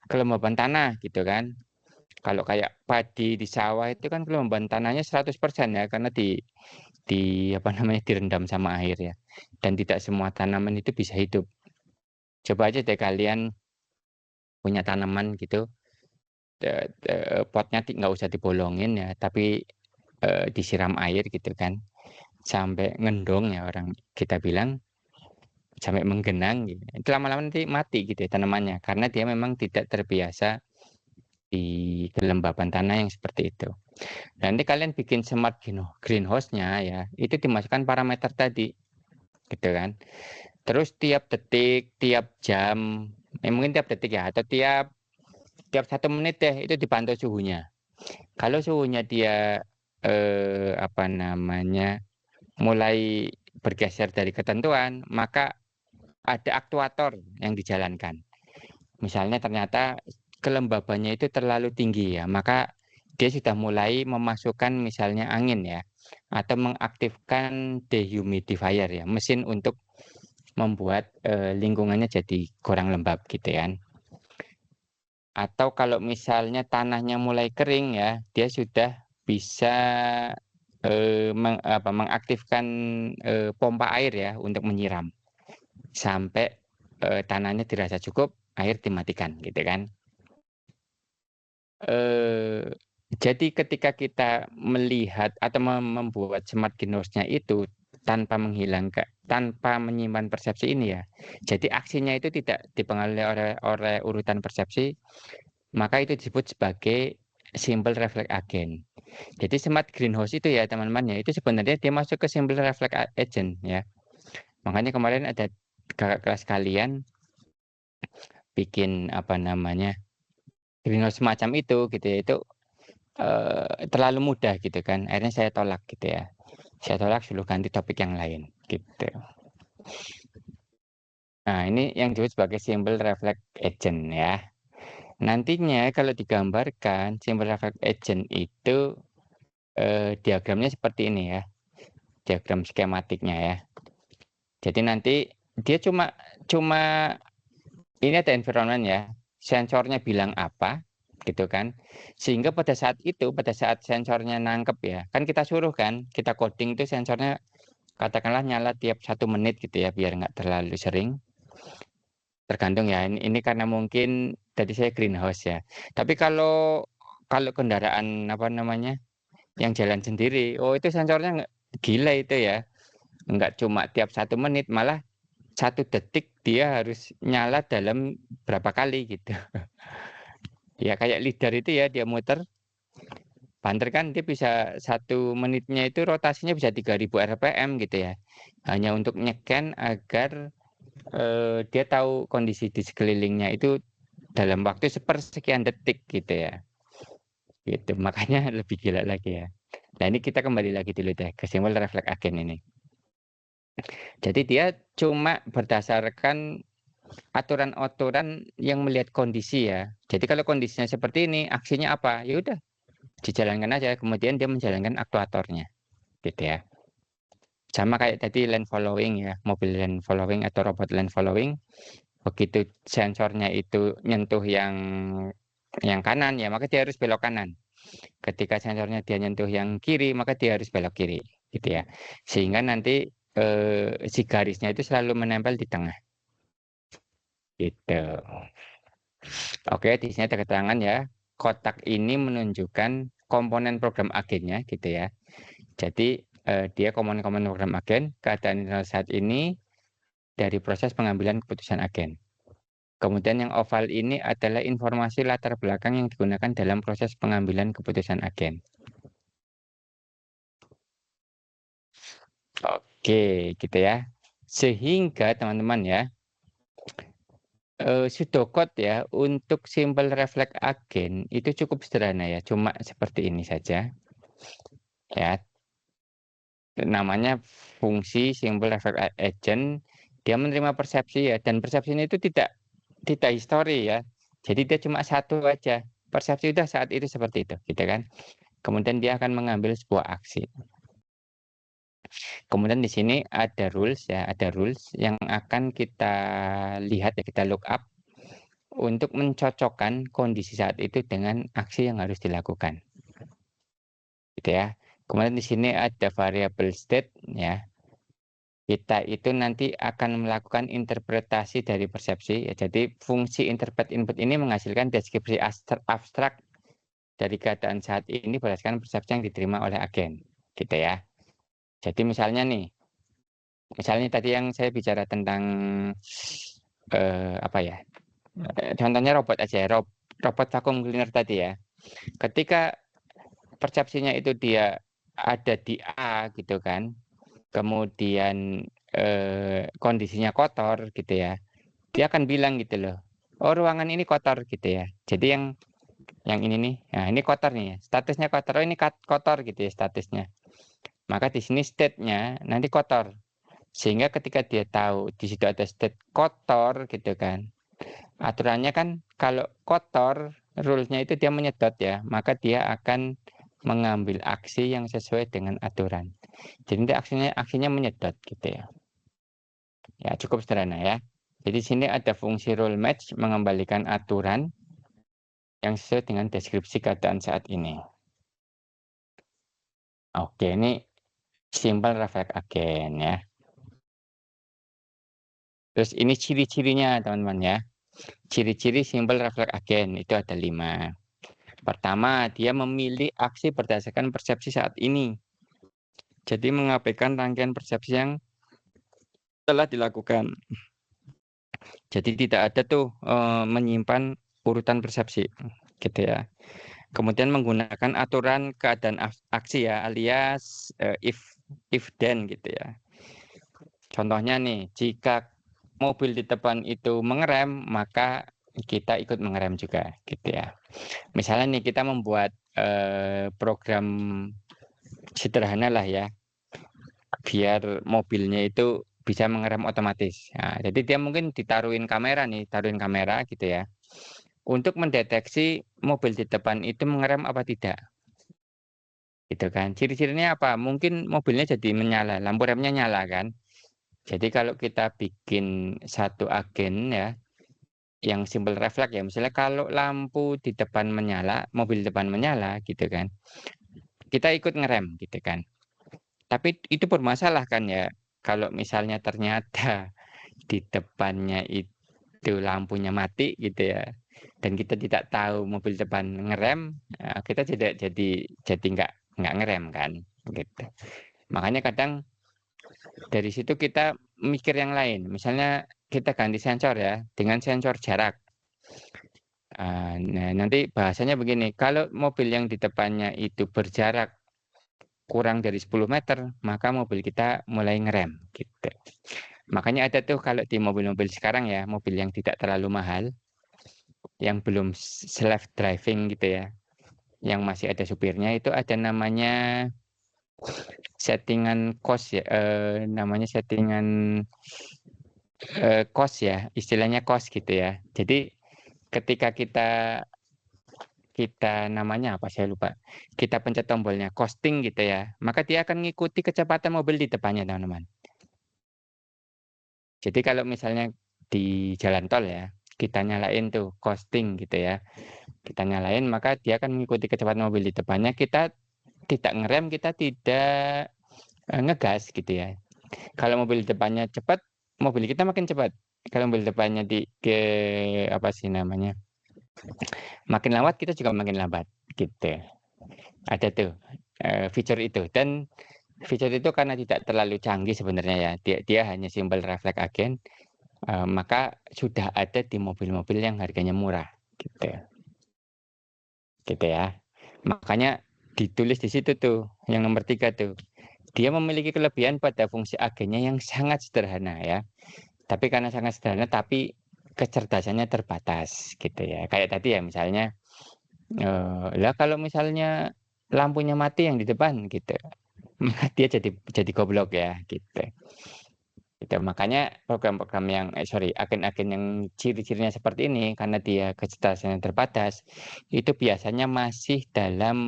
kelembaban tanah gitu kan. Kalau kayak padi di sawah itu kan kelembaban tanahnya 100% ya, karena di apa namanya, direndam sama air ya. Dan tidak semua tanaman itu bisa hidup. Coba aja deh kalian punya tanaman gitu, potnya nggak usah dibolongin ya, tapi disiram air gitu kan, sampai ngendong ya orang kita bilang, sampai menggenang gitu. Itu lama-lama nanti mati gitu ya tanamannya, karena dia memang tidak terbiasa di kelembaban tanah yang seperti itu. Dan nanti kalian bikin smart greenhouse-nya ya, itu dimasukkan parameter tadi, gitu kan. Terus tiap detik, tiap jam, mungkin tiap detik ya, atau tiap tiap 1 menit deh itu dipantau suhunya. Kalau suhunya dia apa namanya, mulai bergeser dari ketentuan, maka ada aktuator yang dijalankan. Misalnya ternyata kelembabannya itu terlalu tinggi ya, maka dia sudah mulai memasukkan misalnya angin ya, atau mengaktifkan dehumidifier ya, mesin untuk membuat lingkungannya jadi kurang lembab gitu ya. Atau kalau misalnya tanahnya mulai kering ya, dia sudah bisa mengaktifkan pompa air ya untuk menyiram sampai tanahnya dirasa cukup, air dimatikan gitu kan. eh, jadi ketika kita melihat atau membuat smart greenhouse-nya itu tanpa menyimpan persepsi ini ya. Jadi aksinya itu tidak dipengaruhi oleh urutan persepsi, maka itu disebut sebagai simple reflex agent. Jadi smart greenhouse itu ya teman-teman ya, itu sebenarnya dia masuk ke simple reflex agent ya. Makanya kemarin ada kakak kelas kalian bikin apa namanya, greenhouse semacam itu gitu ya, itu terlalu mudah gitu kan, akhirnya saya tolak gitu ya. Saya tolak, suruh ganti topik yang lain gitu. Nah ini yang disebut sebagai simple reflex agent ya. Nantinya kalau digambarkan simple reflex agent itu diagramnya seperti ini ya, diagram skematiknya ya. Jadi nanti dia cuma cuma ini ada environment ya, sensornya bilang apa gitu kan, sehingga pada saat itu, pada saat sensornya nangkep ya, kan kita suruh kan, kita coding itu sensornya katakanlah nyala tiap 1 menit gitu ya, biar nggak terlalu sering, tergantung ya, ini karena mungkin tadi saya greenhouse ya. Tapi kalau kalau kendaraan apa namanya, yang jalan sendiri, oh itu sensornya nggak, gila itu ya, nggak cuma tiap 1 menit, malah 1 detik dia harus nyala dalam berapa kali gitu. Ya kayak lidar itu ya, dia muter banter kan, dia bisa 1 menitnya itu rotasinya bisa 3000 rpm gitu ya. Hanya untuk nyeken agar dia tahu kondisi di sekelilingnya itu dalam waktu sepersekian detik gitu ya. Gitu. Makanya lebih gila lagi ya. Nah ini kita kembali lagi dulu deh ke simbol refleks agen ini. Jadi dia cuma berdasarkan aturan-aturan yang melihat kondisi ya. Jadi kalau kondisinya seperti ini, aksinya apa? Ya udah, dijalankan aja. Kemudian dia menjalankan aktuatornya, gitu ya. Sama kayak tadi lane following ya, mobil lane following atau robot lane following, begitu sensornya itu nyentuh yang kanan ya, maka dia harus belok kanan. Ketika sensornya dia nyentuh yang kiri, maka dia harus belok kiri, gitu ya. Sehingga nanti si garisnya itu selalu menempel di tengah, gitu. Oke, di sini ada keterangan ya. Kotak ini menunjukkan komponen program agennya, gitu ya. Jadi dia komponen-komponen program agen, keadaan saat ini dari proses pengambilan keputusan agen. Kemudian yang oval ini adalah informasi latar belakang yang digunakan dalam proses pengambilan keputusan agen. Oke, gitu ya. Sehingga teman-teman ya, pseudocode ya untuk simple reflect agen itu cukup sederhana ya, cuma seperti ini saja. Ya, namanya fungsi simple reflect agent, dia menerima persepsi ya, dan persepsinya itu tidak histori ya. Jadi dia cuma satu aja. Persepsi udah saat itu seperti itu, gitu kan. Kemudian dia akan mengambil sebuah aksi. Kemudian di sini ada rules ya, ada rules yang akan kita lihat ya, kita look up untuk mencocokkan kondisi saat itu dengan aksi yang harus dilakukan. Gitu ya. Kemudian di sini ada variable state ya. Kita itu nanti akan melakukan interpretasi dari persepsi ya. Jadi fungsi interpret input ini menghasilkan deskripsi abstrak dari keadaan saat ini berdasarkan persepsi yang diterima oleh agen. Gitu ya. Jadi misalnya tadi yang saya bicara tentang apa ya? Contohnya robot aja, robot vacuum cleaner tadi ya. Ketika persepsinya itu dia ada di A gitu kan, kemudian kondisinya kotor gitu ya, dia akan bilang gitu loh, oh ruangan ini kotor gitu ya. Jadi yang ini nih, nah ini kotor nih ya, statusnya kotor, oh ini kotor gitu ya statusnya. Maka di sini state-nya nanti kotor. Sehingga ketika dia tahu di situ ada state kotor gitu kan, aturannya kan kalau kotor, rules-nya itu dia menyedot ya, maka dia akan mengambil aksi yang sesuai dengan aturan. Jadi aksinya menyedot gitu ya. Ya cukup sederhana ya. Jadi sini ada fungsi rule match mengembalikan aturan yang sesuai dengan deskripsi keadaan saat ini. Oke, ini simple reflect agen ya. Terus ini ciri-cirinya teman-teman ya. Ciri-ciri simple reflect agen itu ada 5. Pertama, dia memilih aksi berdasarkan persepsi saat ini. Jadi mengabaikan rangkaian persepsi yang telah dilakukan. Jadi tidak ada tuh menyimpan urutan persepsi, gitu ya. Kemudian menggunakan aturan keadaan aksi ya, alias if then gitu ya. Contohnya nih, jika mobil di depan itu mengerem, maka kita ikut mengerem juga, gitu ya. Misalnya nih kita membuat program sederhana lah ya, biar mobilnya itu bisa mengerem otomatis. Nah, jadi dia mungkin taruhin kamera gitu ya, untuk mendeteksi mobil di depan itu mengerem apa tidak. Gitu kan. Ciri-cirinya apa? Mungkin mobilnya jadi menyala, lampu remnya nyala kan. Jadi kalau kita bikin satu agen ya, yang simple refleks ya, misalnya kalau lampu di depan menyala, mobil depan menyala gitu kan, kita ikut ngerem gitu kan. Tapi itu bermasalah kan ya, kalau misalnya ternyata di depannya itu lampunya mati gitu ya, dan kita tidak tahu mobil depan ngerem, kita jadi nggak ngerem kan, gitu. Makanya kadang dari situ kita mikir yang lain, misalnya kita ganti sensor ya, dengan sensor jarak. Nah, nanti bahasanya begini, kalau mobil yang di depannya itu berjarak kurang dari 10 meter, maka mobil kita mulai ngerem, gitu. Makanya ada tuh kalau di mobil-mobil sekarang ya, mobil yang tidak terlalu mahal, yang belum self driving gitu ya, yang masih ada supirnya, itu ada namanya settingan cost ya, namanya settingan cost ya, istilahnya cost gitu ya. Jadi ketika kita kita namanya apa saya lupa, kita pencet tombolnya coasting gitu ya, maka dia akan mengikuti kecepatan mobil di depannya, teman-teman. Jadi kalau misalnya di jalan tol ya, kita nyalain tuh coasting gitu ya, kita nyalain maka dia akan mengikuti kecepatan mobil di depannya, kita tidak ngerem, kita tidak, ngegas gitu ya. Kalau mobil depannya cepat, mobil kita makin cepat. Kalau mobil depannya apa sih namanya, makin lambat, kita juga makin lambat, gitu. Ada tuh, fitur itu dan fitur itu karena tidak terlalu canggih sebenarnya ya, dia dia hanya simpel refleks agen, maka sudah ada di mobil-mobil yang harganya murah, gitu. Gitu ya. Makanya ditulis di situ tuh, yang nomor 3 tuh. Dia memiliki kelebihan pada fungsi agennya yang sangat sederhana ya. Tapi karena sangat sederhana, tapi kecerdasannya terbatas gitu ya. Kayak tadi ya misalnya, lah kalau misalnya lampunya mati yang di depan gitu, dia jadi goblok ya gitu. Gitu, makanya program-program yang agen-agen yang ciri-cirinya seperti ini karena dia kecerdasannya terbatas, itu biasanya masih dalam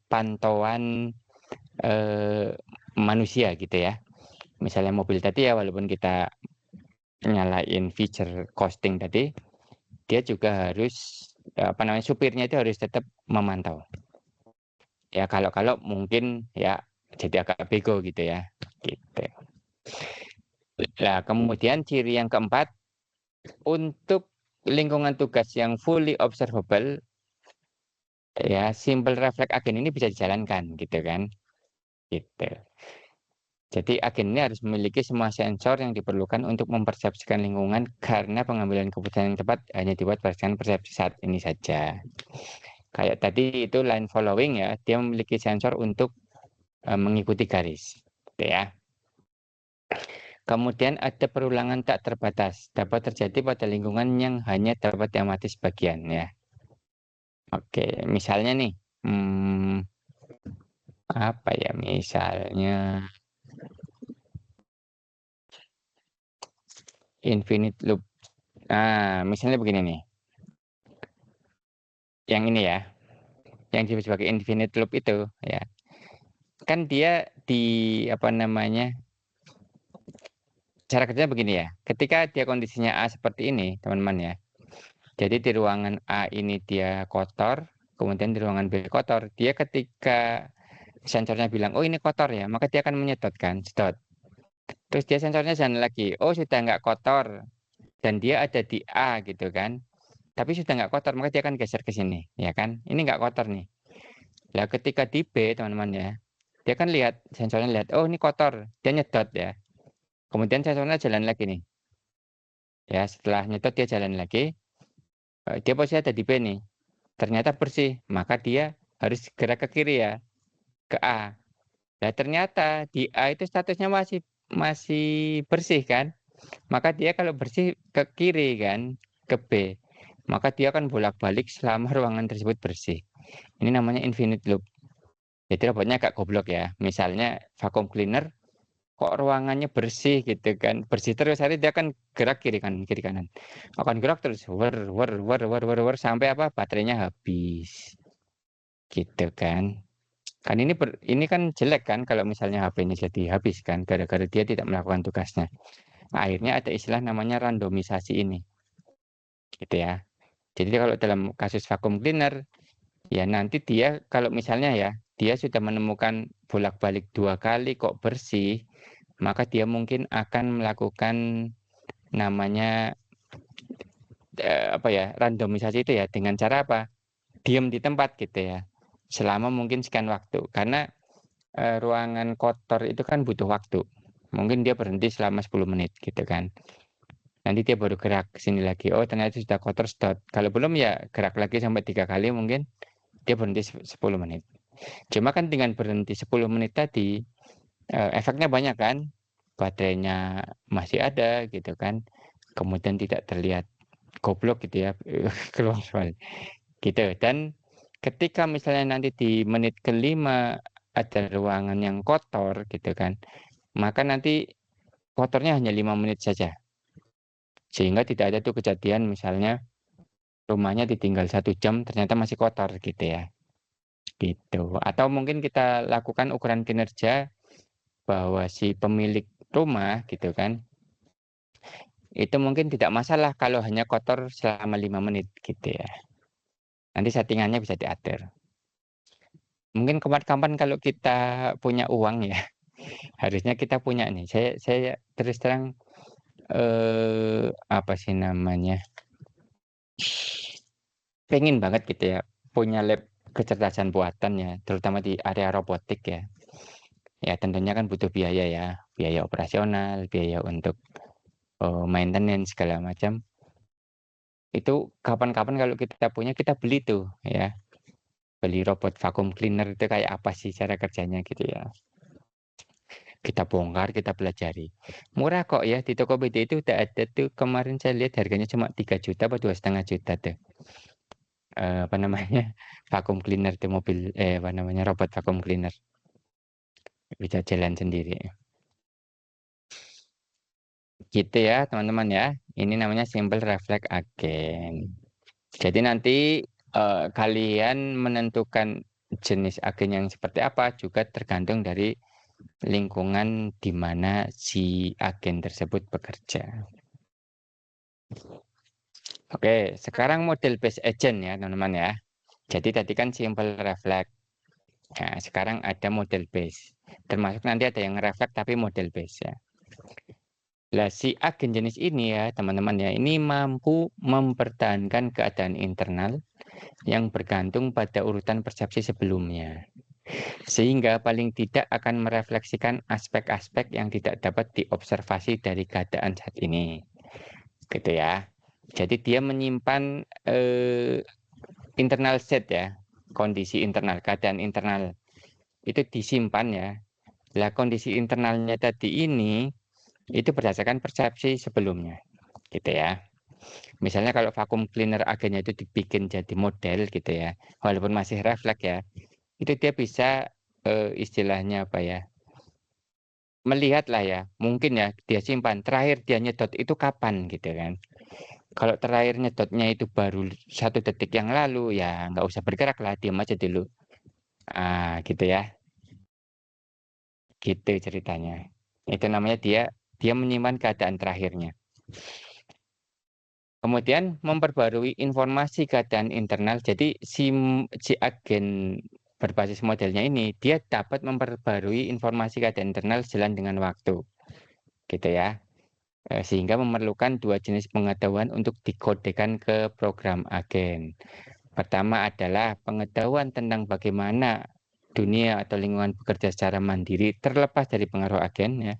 pantauan, manusia gitu ya. Misalnya mobil tadi ya walaupun kita nyalain feature costing tadi, dia juga harus, apa namanya, supirnya itu harus tetap memantau. Ya kalau mungkin ya jadi agak bego gitu ya, gitu. Nah kemudian ciri yang keempat, untuk lingkungan tugas yang fully observable, ya simple refleks agen ini bisa dijalankan gitu kan, gitu. Jadi agen ini harus memiliki semua sensor yang diperlukan untuk mempersepsikan lingkungan karena pengambilan keputusan yang tepat hanya dibuat berdasarkan persepsi saat ini saja. Kayak tadi itu line following ya, dia memiliki sensor untuk, mengikuti garis, gitu ya. Kemudian ada perulangan tak terbatas, dapat terjadi pada lingkungan yang hanya dapat diamati sebagian ya. Oke, misalnya nih, apa ya, misalnya infinite loop. Nah, misalnya begini nih, yang ini ya, yang disebut sebagai infinite loop itu ya, kan dia apa namanya, cara kerjanya begini ya, ketika dia kondisinya A seperti ini, teman-teman ya, jadi di ruangan A ini dia kotor, kemudian di ruangan B kotor, dia ketika sensornya bilang, "Oh ini kotor ya," maka dia akan menyedot kan, sedot. Terus dia sensornya jalan lagi, "Oh sudah nggak kotor," dan dia ada di A gitu kan, tapi sudah nggak kotor, maka dia akan geser ke sini, ya kan, ini nggak kotor nih. Lah ketika di B teman-teman ya, dia kan lihat, sensornya lihat, "Oh ini kotor," dia nyedot ya, kemudian sensornya jalan lagi nih, ya setelah nyedot dia jalan lagi, dia posisi ada di B nih, ternyata bersih, maka dia harus gerak ke kiri ya, ke A. Lah ternyata di A itu statusnya masih masih bersih kan, maka dia kalau bersih ke kiri kan, ke B, maka dia akan bolak-balik selama ruangan tersebut bersih. Ini namanya infinite loop. Jadi robotnya agak goblok ya. Misalnya vacuum cleaner, kok ruangannya bersih gitu kan, bersih terus, nanti dia akan gerak kiri kanan. Akan gerak terus, sampai apa, baterainya habis. Gitu kan. Kan ini kan jelek kan kalau misalnya HP-nya jadi habis kan, gara-gara dia tidak melakukan tugasnya. Akhirnya ada istilah namanya randomisasi ini, gitu ya. Jadi kalau dalam kasus vacuum cleaner, ya nanti dia kalau misalnya ya, dia sudah menemukan bolak-balik 2 kali kok bersih, maka dia mungkin akan melakukan namanya, apa ya, randomisasi itu ya dengan cara apa, diam di tempat gitu ya, selama mungkin sekian waktu. Karena, ruangan kotor itu kan butuh waktu, mungkin dia berhenti selama 10 menit gitu kan. Nanti dia baru gerak ke sini lagi, oh ternyata sudah kotor, sedot. Kalau belum ya gerak lagi sampai 3 kali mungkin, dia berhenti 10 menit. Cuma kan dengan berhenti 10 menit tadi, efeknya banyak kan, baterainya masih ada gitu kan, kemudian tidak terlihat goblok gitu ya, keluar suara gitu. Dan ketika misalnya nanti di menit kelima ada ruangan yang kotor gitu kan, maka nanti kotornya hanya 5 menit saja. Sehingga tidak ada tuh kejadian misalnya rumahnya ditinggal 1 jam ternyata masih kotor gitu ya. Gitu. Atau mungkin kita lakukan ukuran kinerja bahwa si pemilik rumah gitu kan, itu mungkin tidak masalah kalau hanya kotor selama 5 menit gitu ya. Nanti settingannya bisa diatur. Mungkin kapan-kapan kalau kita punya uang ya, harusnya kita punya nih. Saya terus terang apa sih namanya? Pengen banget gitu ya punya lab kecerdasan buatan ya, terutama di area robotik ya. Ya tentunya kan butuh biaya ya, biaya operasional, biaya untuk maintenance segala macam. Itu kapan-kapan kalau kita punya kita beli tuh ya. Beli robot vacuum cleaner itu kayak apa sih cara kerjanya gitu ya. Kita bongkar, kita pelajari. Murah kok ya di Tokopedia itu udah ada tuh kemarin saya lihat harganya cuma 3 juta atau 2,5 juta tuh. Apa namanya? Vacuum cleaner tuh mobil apa namanya robot vacuum cleaner. Bisa jalan sendiri. Gitu ya teman-teman ya. Ini namanya simple reflect agen. Jadi nanti kalian menentukan jenis agen yang seperti apa juga tergantung dari lingkungan di mana si agen tersebut bekerja. Oke, sekarang model base agent ya teman-teman ya. Jadi tadi kan simple reflect. Nah, sekarang ada model base. Termasuk nanti ada yang reflect tapi model base ya. Lah si agen jenis ini ya teman-teman ya, ini mampu mempertahankan keadaan internal yang bergantung pada urutan persepsi sebelumnya. Sehingga paling tidak akan merefleksikan aspek-aspek yang tidak dapat diobservasi dari keadaan saat ini. Gitu ya. Jadi dia menyimpan internal state ya, kondisi internal, keadaan internal itu disimpan ya. Lah kondisi internalnya tadi ini itu berdasarkan persepsi sebelumnya, gitu ya. Misalnya kalau vacuum cleaner agennya itu dibikin jadi model gitu ya, walaupun masih refleks ya, itu dia bisa istilahnya apa ya, melihat lah ya, mungkin ya dia simpan terakhir dia nyedot itu kapan gitu kan. Kalau terakhir nyedotnya itu baru 1 detik yang lalu ya nggak usah bergerak lah, diam aja dulu. Gitu ya, gitu ceritanya. Itu namanya dia menyimpan keadaan terakhirnya. Kemudian memperbarui informasi keadaan internal. Jadi si agen berbasis modelnya ini dia dapat memperbarui informasi keadaan internal sejalan dengan waktu, gitu ya. Sehingga memerlukan 2 jenis pengetahuan untuk dikodekan ke program agen. Pertama adalah pengetahuan tentang bagaimana dunia atau lingkungan bekerja secara mandiri terlepas dari pengaruh agen ya.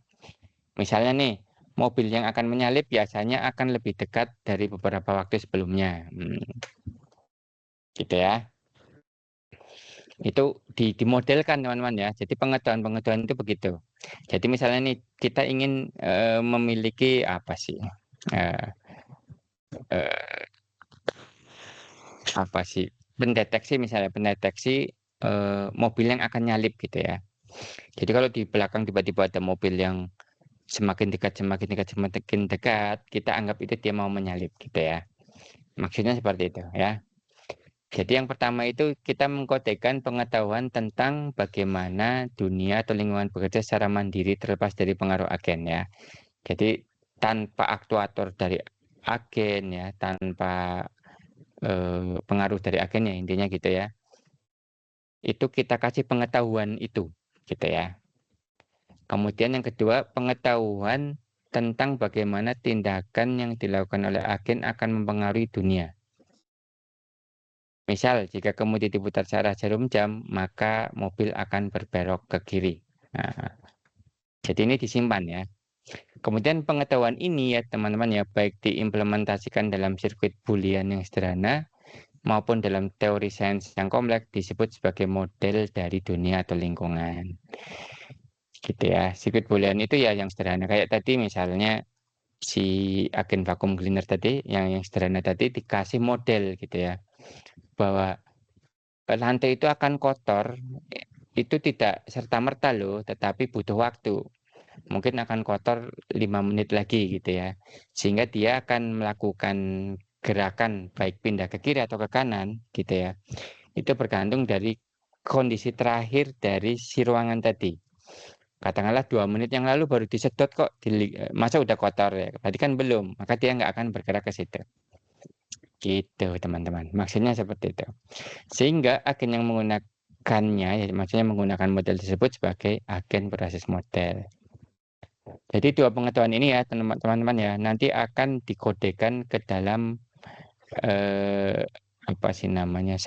Misalnya nih, mobil yang akan menyalip biasanya akan lebih dekat dari beberapa waktu sebelumnya. Gitu ya. Itu dimodelkan teman-teman ya. Jadi pengetahuan-pengetahuan itu begitu. Jadi misalnya nih kita ingin memiliki apa sih? Eh, eh, apa sih? Pendeteksi mobil yang akan nyalip gitu ya. Jadi kalau di belakang tiba-tiba ada mobil yang semakin dekat, semakin dekat, semakin dekat, kita anggap itu dia mau menyalip gitu ya. Maksudnya seperti itu ya. Jadi yang pertama itu kita mengkodekan pengetahuan tentang bagaimana dunia atau lingkungan bekerja secara mandiri terlepas dari pengaruh agen ya. Jadi tanpa aktuator dari agen ya, tanpa pengaruh dari agen ya intinya gitu ya. Itu kita kasih pengetahuan itu gitu ya. Kemudian yang kedua, pengetahuan tentang bagaimana tindakan yang dilakukan oleh agen akan mempengaruhi dunia. Misal, jika kemudian diputar searah jarum jam, maka mobil akan berbelok ke kiri. Nah, jadi ini disimpan ya. Kemudian pengetahuan ini ya teman-teman ya, baik diimplementasikan dalam sirkuit Boolean yang sederhana, maupun dalam teori sains yang kompleks disebut sebagai model dari dunia atau lingkungan. Gitu ya. Sirkuit Boolean itu ya yang sederhana. Kayak tadi misalnya si agen vacuum cleaner tadi, yang sederhana tadi dikasih model gitu ya. Bahwa lantai itu akan kotor, itu tidak serta-merta loh, tetapi butuh waktu. Mungkin akan kotor 5 menit lagi gitu ya. Sehingga dia akan melakukan gerakan baik pindah ke kiri atau ke kanan gitu ya, itu bergantung dari kondisi terakhir dari si ruangan tadi. Katakanlah 2 menit yang lalu baru disedot kok, masa udah kotor ya, berarti kan belum, maka dia nggak akan bergerak ke situ. Gitu teman-teman, maksudnya seperti itu. Sehingga agen yang menggunakannya, ya maksudnya menggunakan model tersebut sebagai agen berbasis model. Jadi 2 pengetahuan ini ya teman-teman ya, nanti akan dikodekan ke dalam apa sih namanya,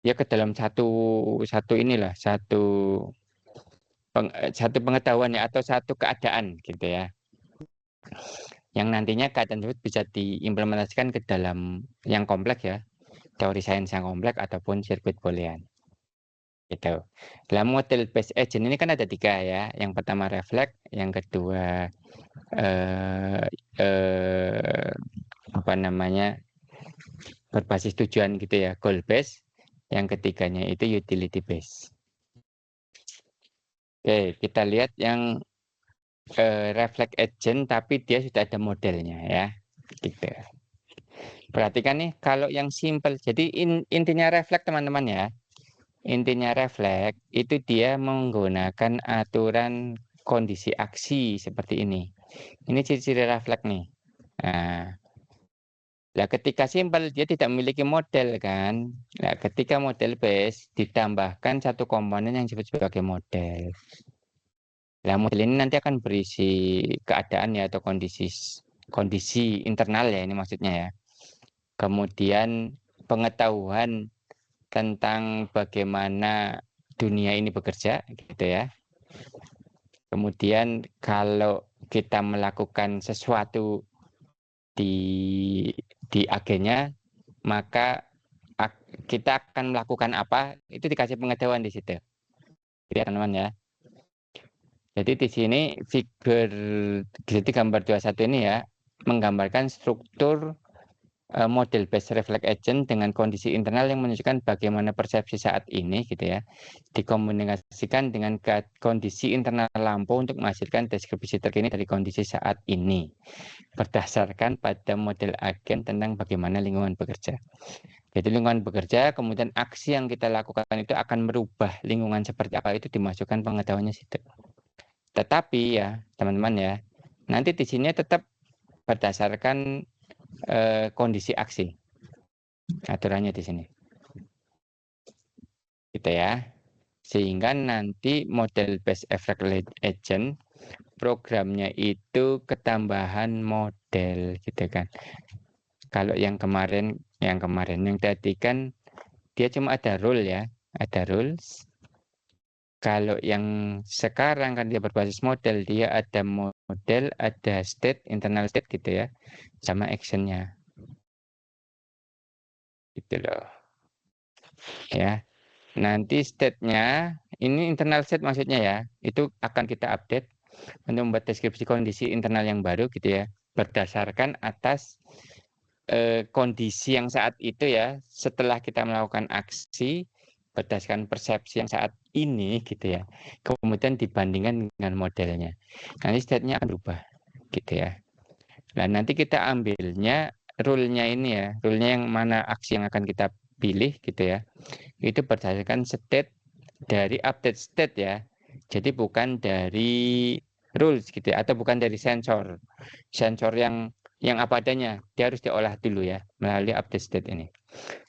ya ke dalam satu inilah, satu pengetahuan ya, atau satu keadaan gitu ya. Yang nantinya keadaan tersebut bisa diimplementasikan ke dalam yang kompleks ya, teori sains yang kompleks ataupun sirkuit boolean. Gitu. Dalam model base agent ini kan ada 3 ya. Yang pertama refleks, yang kedua eh, eh, apa namanya, berbasis tujuan gitu ya, goal base. Yang ketiganya itu utility base. Oke, kita lihat yang reflect agent tapi dia sudah ada modelnya ya. Gitu. Perhatikan nih, kalau yang simple, jadi intinya refleks teman-teman ya. Intinya refleks itu dia menggunakan aturan kondisi aksi seperti ini. Ini ciri-ciri refleks nih. Nah, ketika simple dia tidak memiliki model kan. Nah, ketika model base ditambahkan satu komponen yang disebut sebagai model. Nah, model ini nanti akan berisi keadaan ya, atau kondisi internal ya, ini maksudnya ya. Kemudian pengetahuan tentang bagaimana dunia ini bekerja gitu ya. Kemudian kalau kita melakukan sesuatu di agennya, maka kita akan melakukan apa, itu dikasih pengetahuan di situ. Ya teman-teman ya. Jadi di sini jadi gambar 21 ini ya menggambarkan struktur model base reflect agent dengan kondisi internal yang menunjukkan bagaimana persepsi saat ini gitu ya, dikomunikasikan dengan kondisi internal lampu untuk menghasilkan deskripsi terkini dari kondisi saat ini berdasarkan pada model agen tentang bagaimana lingkungan bekerja. Jadi lingkungan bekerja, kemudian aksi yang kita lakukan itu akan merubah lingkungan seperti apa, itu dimasukkan pengetahuannya situ. Tetapi ya teman-teman ya, nanti di sini tetap berdasarkan kondisi aksi. Aturannya di sini. Gitu ya. Sehingga nanti model base effect agent programnya itu ketambahan model gitu kan. Kalau yang kemarin yang tadi kan dia cuma ada rule ya, ada rules. Kalau yang sekarang kan dia berbasis model, dia ada model, ada state, internal state gitu ya, sama actionnya. Gitu loh. Ya. Nanti state-nya, ini internal state maksudnya ya, itu akan kita update untuk membuat deskripsi kondisi internal yang baru gitu ya, berdasarkan atas kondisi yang saat itu ya, setelah kita melakukan aksi, berdasarkan persepsi yang saat ini gitu ya, kemudian dibandingkan dengan modelnya. Nanti state-nya akan berubah gitu ya. Nah, nanti kita ambilnya rule-nya ini ya, rule-nya yang mana aksi yang akan kita pilih gitu ya. Itu berdasarkan state dari update state ya. Jadi bukan dari rules gitu ya, atau bukan dari sensor. Sensor yang apa adanya, dia harus diolah dulu ya melalui update state ini.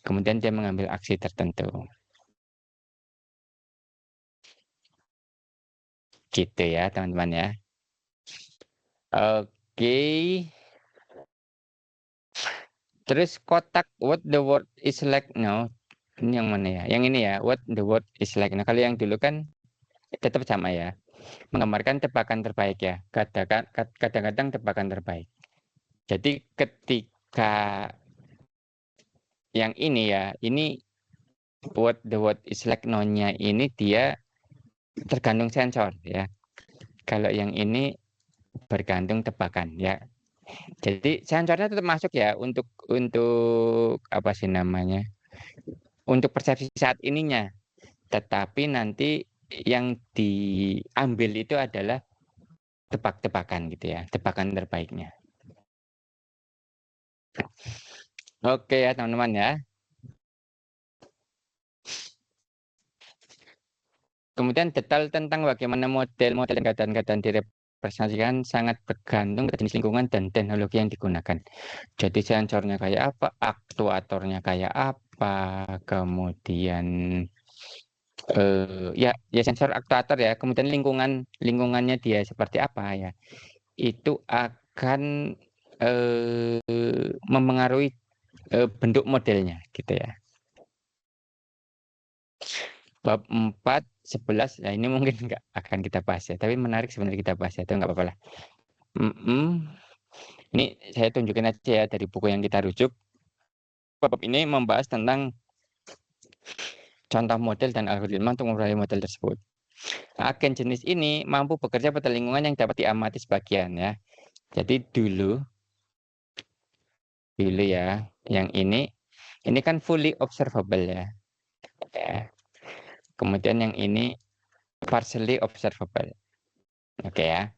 Kemudian dia mengambil aksi tertentu. Gitu ya, teman-teman ya. Oke. Terus kotak what the word is like now. Ini yang mana ya? Yang ini ya, what the word is like. Nah, kalau yang dulu kan tetap sama ya. Menggambarkan tebakan terbaik ya. Kadang-kadang tebakan terbaik. Jadi ketika yang ini ya, ini what the word is like now-nya ini dia tergantung sensor ya. Kalau yang ini bergantung tebakan ya. Jadi sensornya tetap masuk ya untuk apa sih namanya? Untuk persepsi saat ininya. Tetapi nanti yang diambil itu adalah tebak-tebakan gitu ya, tebakan terbaiknya. Oke ya teman-teman ya. Kemudian detail tentang bagaimana model-model dan keadaan-keadaan direpresentasikan sangat bergantung pada jenis lingkungan dan teknologi yang digunakan. Jadi sensornya kayak apa, aktuatornya kayak apa, kemudian ya sensor aktuator ya, kemudian lingkungannya dia seperti apa ya, itu akan memengaruhi bentuk modelnya gitu ya. Bab 4, 11, nah ini mungkin nggak akan kita bahas ya, tapi menarik sebenarnya kita bahas ya, itu nggak apa-apa lah. Ini saya tunjukin aja ya dari buku yang kita rujuk. Bab ini membahas tentang contoh model dan algoritma untuk memperoleh model tersebut. Agen jenis ini mampu bekerja pada lingkungan yang dapat diamati sebagian ya. Jadi dulu ya, yang ini kan fully observable ya. Ya. Kemudian yang ini partially observable. Oke ya.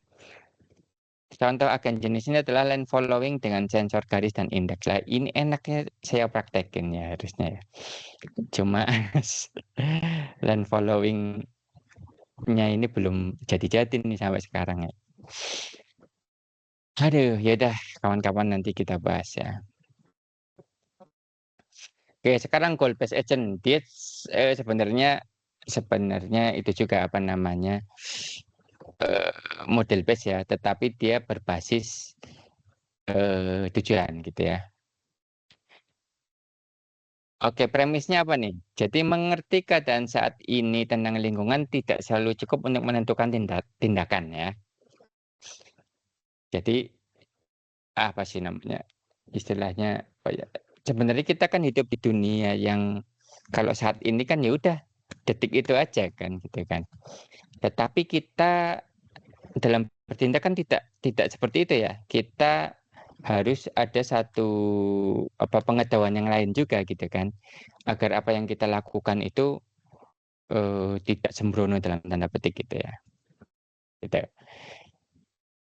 Contoh agen jenis ini adalah line following dengan sensor garis dan indeks. Lah ini enaknya saya praktekin ya harusnya ya. Cuma line following-nya ini belum jadi-jadi nih sampai sekarang ya. Aduh, ya udah kawan-kawan nanti kita bahas ya. Oke, sekarang goal based agent dia sebenarnya itu juga apa namanya model base ya, tetapi dia berbasis tujuan gitu ya. Oke, premisnya apa nih? Jadi mengerti keadaan saat ini tentang lingkungan tidak selalu cukup untuk menentukan tindakan ya. Jadi apa sih namanya? Istilahnya apa ya? Sebenarnya kita kan hidup di dunia yang kalau saat ini kan ya udah detik itu aja kan gitu kan. Tetapi kita dalam bertindak kan tidak seperti itu ya. Kita harus ada satu pengetahuan yang lain juga gitu kan. Agar apa yang kita lakukan itu tidak sembrono dalam tanda petik gitu ya. Gitu.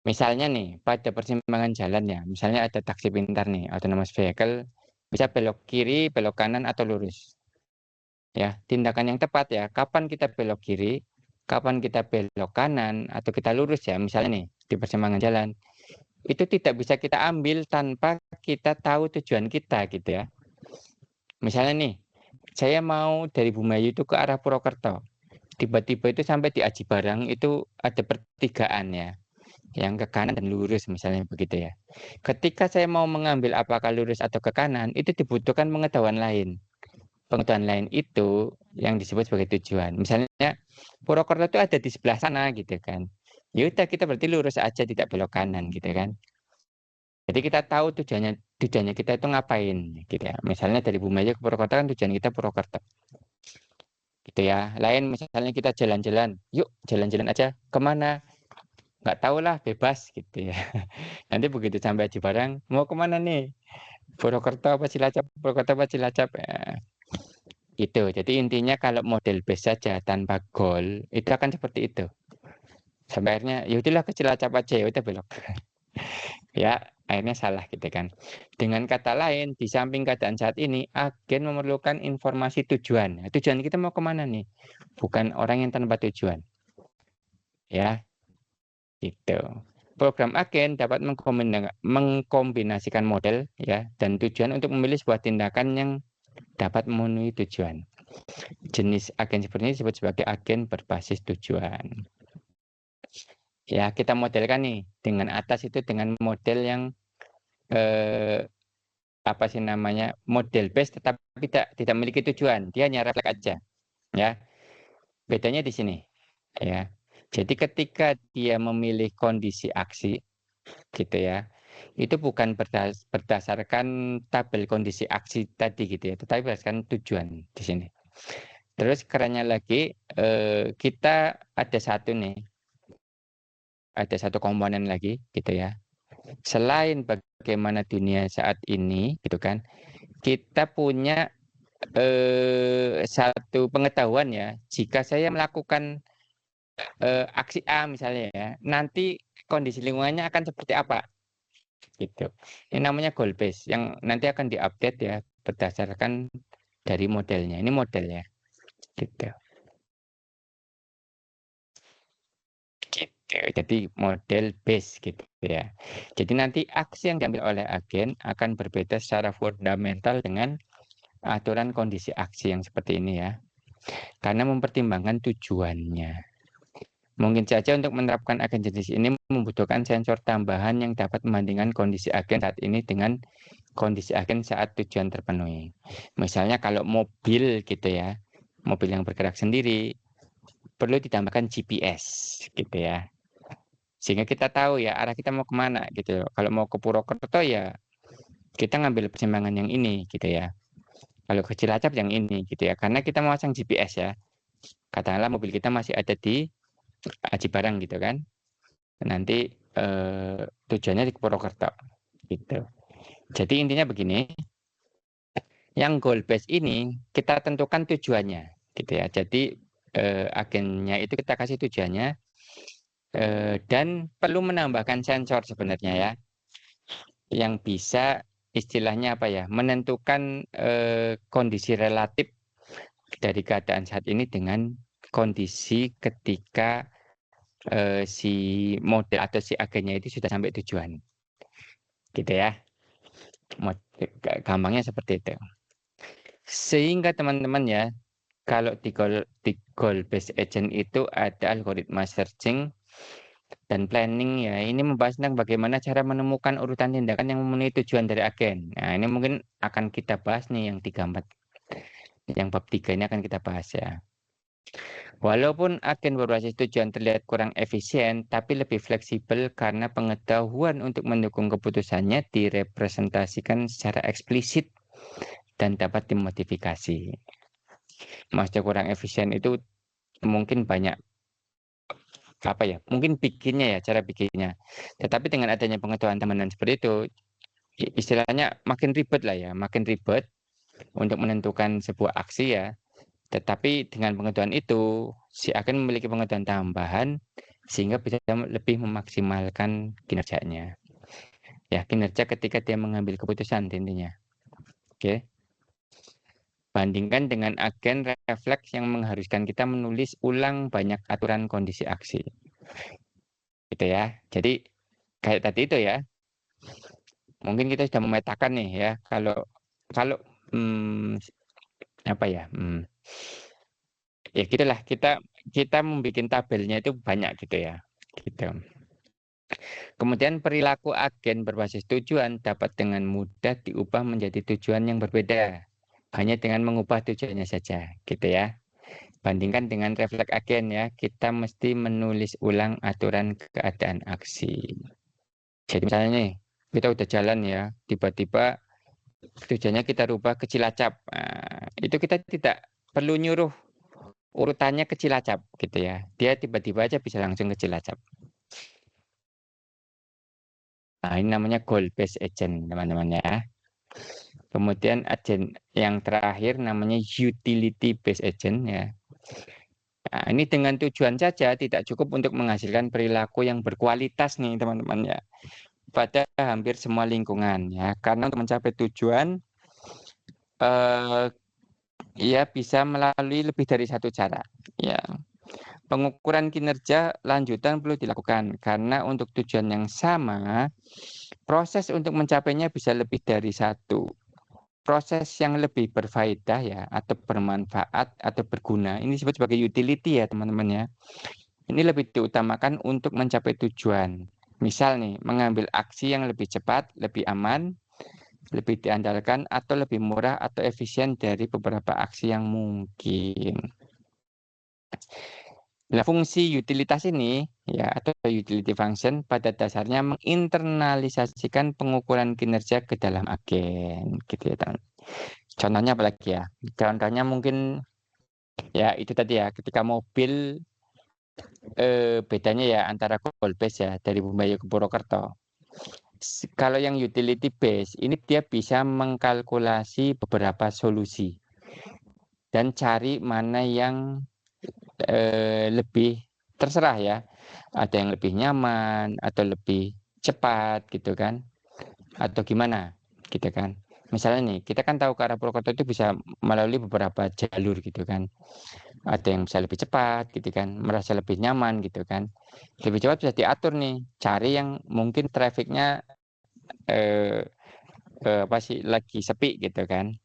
Misalnya nih, pada persimpangan jalan ya, misalnya ada taksi pintar nih, autonomous vehicle, bisa belok kiri, belok kanan, atau lurus. Ya, tindakan yang tepat ya, kapan kita belok kiri, kapan kita belok kanan, atau kita lurus ya, misalnya nih, di persimpangan jalan. Itu tidak bisa kita ambil tanpa kita tahu tujuan kita gitu ya. Misalnya nih, saya mau dari Bumayu itu ke arah Purwokerto. Tiba-tiba itu sampai di Aji Barang itu ada pertigaan ya, yang ke kanan dan lurus misalnya begitu ya. Ketika saya mau mengambil apakah lurus atau ke kanan, itu dibutuhkan pengetahuan lain. Pengetahuan lain itu yang disebut sebagai tujuan. Misalnya Purwokerto itu ada di sebelah sana gitu kan. Ya udah kita berarti lurus aja tidak belok kanan gitu kan. Jadi kita tahu tujuannya kita itu ngapain gitu ya. Misalnya dari Bumayu ke Purwokerto kan tujuan kita Purwokerto. Gitu ya. Lain misalnya kita jalan-jalan, yuk jalan-jalan aja kemana? Nggak tahu lah, bebas gitu ya. Nanti begitu sampai di Barang, mau kemana nih? Purwokerto apa Cilacap? Purwokerto apa Cilacap? Ya, gitu. Jadi intinya kalau model base saja tanpa goal itu akan seperti itu. Sampai akhirnya ya udahlah ke Cilacap aja ya udah belok. Ya, akhirnya salah gitu kan. Dengan kata lain, di samping keadaan saat ini, agen memerlukan informasi tujuan. Nah, tujuan kita mau kemana nih? Bukan orang yang tanpa tujuan. Ya, gitu. Program agen dapat mengkombinasikan model ya dan tujuan untuk memilih sebuah tindakan yang dapat memenuhi tujuan. Jenis agen seperti ini disebut sebagai agen berbasis tujuan. Ya, kita modelkan nih dengan atas itu dengan model yang eh, apa sih namanya model base tetapi tidak memiliki tujuan, dia hanya refleks aja. Ya, bedanya di sini. Ya, jadi ketika dia memilih kondisi aksi, gitu ya, itu bukan berdasarkan tabel kondisi aksi tadi gitu ya, tetapi berdasarkan tujuan di sini. Terus kerennya lagi kita ada satu komponen lagi gitu ya. Selain bagaimana dunia saat ini gitu kan, kita punya satu pengetahuan ya, jika saya melakukan aksi A misalnya ya, nanti kondisi lingkungannya akan seperti apa gitu. Ini namanya goal base yang nanti akan diupdate ya berdasarkan dari modelnya. Ini modelnya, gitu. Gitu. Jadi model base gitu ya. Jadi nanti aksi yang diambil oleh agen akan berbeda secara fundamental dengan aturan kondisi aksi yang seperti ini ya. Karena mempertimbangkan tujuannya. Mungkin saja untuk menerapkan agen jenis ini membutuhkan sensor tambahan yang dapat membandingkan kondisi agen saat ini dengan kondisi agen saat tujuan terpenuhi. Misalnya kalau mobil gitu ya, mobil yang bergerak sendiri, perlu ditambahkan GPS gitu ya. Sehingga kita tahu ya arah kita mau kemana gitu. Kalau mau ke Purwokerto ya kita ngambil persimpangan yang ini gitu ya. Kalau ke Cilacap yang ini gitu ya. Karena kita mau pasang GPS ya. Katakanlah mobil kita masih ada di Aji Barang gitu kan. Nanti tujuannya di Purwokerto gitu. Jadi intinya begini, yang goal base ini kita tentukan tujuannya gitu ya. Jadi agennya itu kita kasih tujuannya dan perlu menambahkan sensor sebenarnya ya, yang bisa istilahnya apa ya, menentukan kondisi relatif dari keadaan saat ini dengan kondisi ketika si model atau si agennya itu sudah sampai tujuan, gitu ya. Gampangnya seperti itu. Sehingga teman-teman ya, kalau di goal based agent itu ada algoritma searching dan planning ya. Ini membahas tentang bagaimana cara menemukan urutan tindakan yang memenuhi tujuan dari agen. Nah, ini mungkin akan kita bahas nih yang 3 yang bab 3 ini akan kita bahas ya. Walaupun agen berbasis tujuan terlihat kurang efisien, tapi lebih fleksibel karena pengetahuan untuk mendukung keputusannya direpresentasikan secara eksplisit dan dapat dimodifikasi. Maksudnya kurang efisien itu mungkin banyak apa ya? Mungkin bikinnya ya, cara bikinnya. Tetapi dengan adanya pengetahuan teman-teman seperti itu, istilahnya makin ribet lah ya, makin ribet untuk menentukan sebuah aksi ya. Tetapi dengan pengetahuan itu, si agen memiliki pengetahuan tambahan sehingga bisa lebih memaksimalkan kinerjanya. Ya, kinerja ketika dia mengambil keputusan intinya. Oke. Bandingkan dengan agen refleks yang mengharuskan kita menulis ulang banyak aturan kondisi aksi. Gitu ya. Jadi kayak tadi itu ya. Mungkin kita sudah memetakan nih ya kalau kalau apa ya? Ya gitulah kita kita membuat tabelnya itu banyak gitu ya. Gitu. Kemudian perilaku agen berbasis tujuan dapat dengan mudah diubah menjadi tujuan yang berbeda. Hanya dengan mengubah tujuannya saja, gitu ya. Bandingkan dengan refleks agen ya, kita mesti menulis ulang aturan keadaan aksi. Jadi misalnya nih, kita udah jalan ya, tiba-tiba tujuannya kita rubah ke Cilacap. Nah, itu kita tidak perlu nyuruh urutannya ke Cilacap gitu ya. Dia tiba-tiba aja bisa langsung ke Cilacap. Nah, ini namanya goal based agent, teman-teman ya. Kemudian agent yang terakhir namanya utility based agent ya. Nah, ini dengan tujuan saja tidak cukup untuk menghasilkan perilaku yang berkualitas nih teman-teman ya. Pada hampir semua lingkungan ya. Karena untuk mencapai tujuan ya bisa melalui lebih dari satu cara. Ya. Pengukuran kinerja lanjutan perlu dilakukan karena untuk tujuan yang sama, proses untuk mencapainya bisa lebih dari satu. Proses yang lebih berfaedah ya atau bermanfaat atau berguna ini disebut sebagai utility ya teman-teman ya. Ini lebih diutamakan untuk mencapai tujuan. Misal nih, mengambil aksi yang lebih cepat, lebih aman, lebih diandalkan atau lebih murah atau efisien dari beberapa aksi yang mungkin. Nah, fungsi utilitas ini ya atau utility function pada dasarnya menginternalisasikan pengukuran kinerja ke dalam agen gitu ya teman. Contohnya apa lagi ya? Contohnya mungkin ya itu tadi ya ketika mobil bedanya ya antara goal base ya dari Bumbayu ke Purwokerto. Kalau yang utility base ini dia bisa mengkalkulasi beberapa solusi dan cari mana yang lebih terserah ya. Ada yang lebih nyaman atau lebih cepat gitu kan. atau gimana, gitu kan. Misalnya nih, kita kan tahu ke arah Purwokerto itu bisa melalui beberapa jalur gitu kan. Ada yang bisa lebih cepat gitu kan, merasa lebih nyaman gitu kan. Lebih cepat bisa diatur nih, cari yang mungkin trafiknya eh, apa sih lagi sepi gitu kan.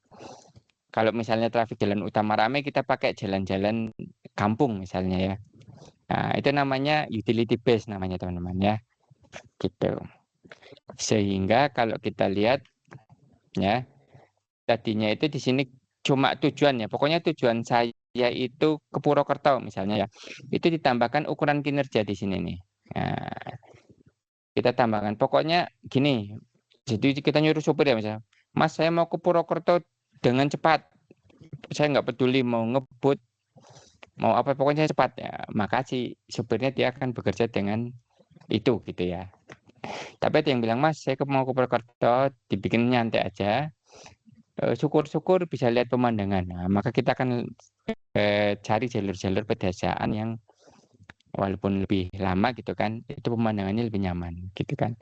Kalau misalnya trafik jalan utama ramai, kita pakai jalan-jalan kampung misalnya ya. Nah, itu namanya utility base namanya teman-teman ya. Gitu. Sehingga kalau kita lihat ya, tadinya itu di sini cuma tujuannya, pokoknya tujuan saya itu ke Purwokerto misalnya ya. Itu ditambahkan ukuran kinerja di sini nih. Nah, kita tambahkan pokoknya gini. Jadi kita nyuruh supir ya misalnya, Mas saya mau ke Purwokerto dengan cepat. Saya nggak peduli mau ngebut, mau apa pokoknya cepat ya. Maka si supirnya dia akan bekerja dengan itu gitu ya. Tapi ada yang bilang Mas saya mau ke Purwokerto dibikin nyantai aja. Syukur-syukur bisa lihat pemandangan. Nah, maka kita akan cari jalur-jalur pedesaan yang walaupun lebih lama gitu kan, itu pemandangannya lebih nyaman gitu kan.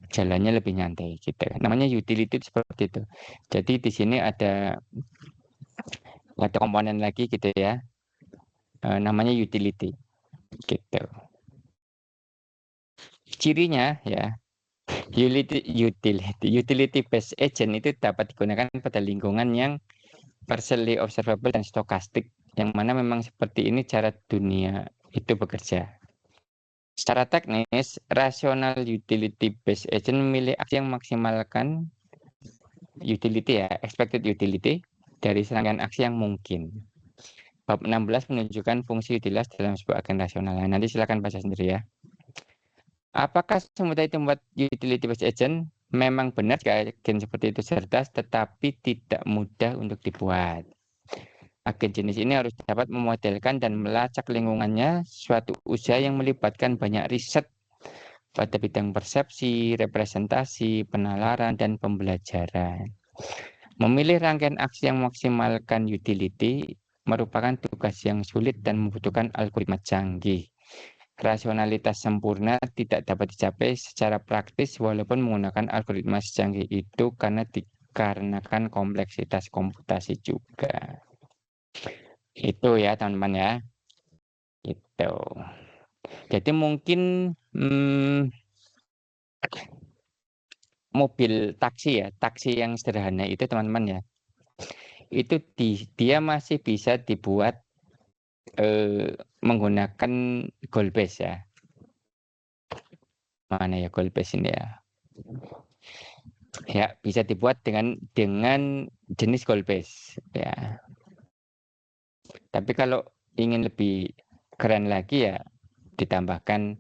Jalannya lebih nyantai gitu kan. Namanya utility seperti itu. Jadi di sini ada komponen lagi gitu ya. Namanya utility gitu. Cirinya ya, utility based agent itu dapat digunakan pada lingkungan yang partially observable dan stokastik, yang mana memang seperti ini cara dunia itu bekerja. Secara teknis, rasional utility based agent memilih aksi yang maksimalkan utility ya, expected utility dari serangkaian aksi yang mungkin. Bab 16 menunjukkan fungsi utilitas dalam sebuah agen rasional. Nah, nanti silakan baca sendiri ya. Apakah semudah itu membuat utility based agent? Memang benar agen seperti itu cerdas, tetapi tidak mudah untuk dibuat. Agen jenis ini harus dapat memodelkan dan melacak lingkungannya, suatu usaha yang melibatkan banyak riset pada bidang persepsi, representasi, penalaran, dan pembelajaran. Memilih rangkaian aksi yang memaksimalkan utility merupakan tugas yang sulit dan membutuhkan algoritma canggih. Rasionalitas sempurna tidak dapat dicapai secara praktis walaupun menggunakan algoritma secanggih itu karena dikarenakan kompleksitas komputasi juga. Itu ya teman-teman ya. Itu. Jadi mungkin mobil taksi ya, taksi yang sederhana itu teman-teman ya. Itu dia masih bisa dibuat menggunakan goal base ya. Mana ya goal base ini ya? Ya, bisa dibuat dengan jenis goal base ya. Tapi kalau ingin lebih keren lagi ya ditambahkan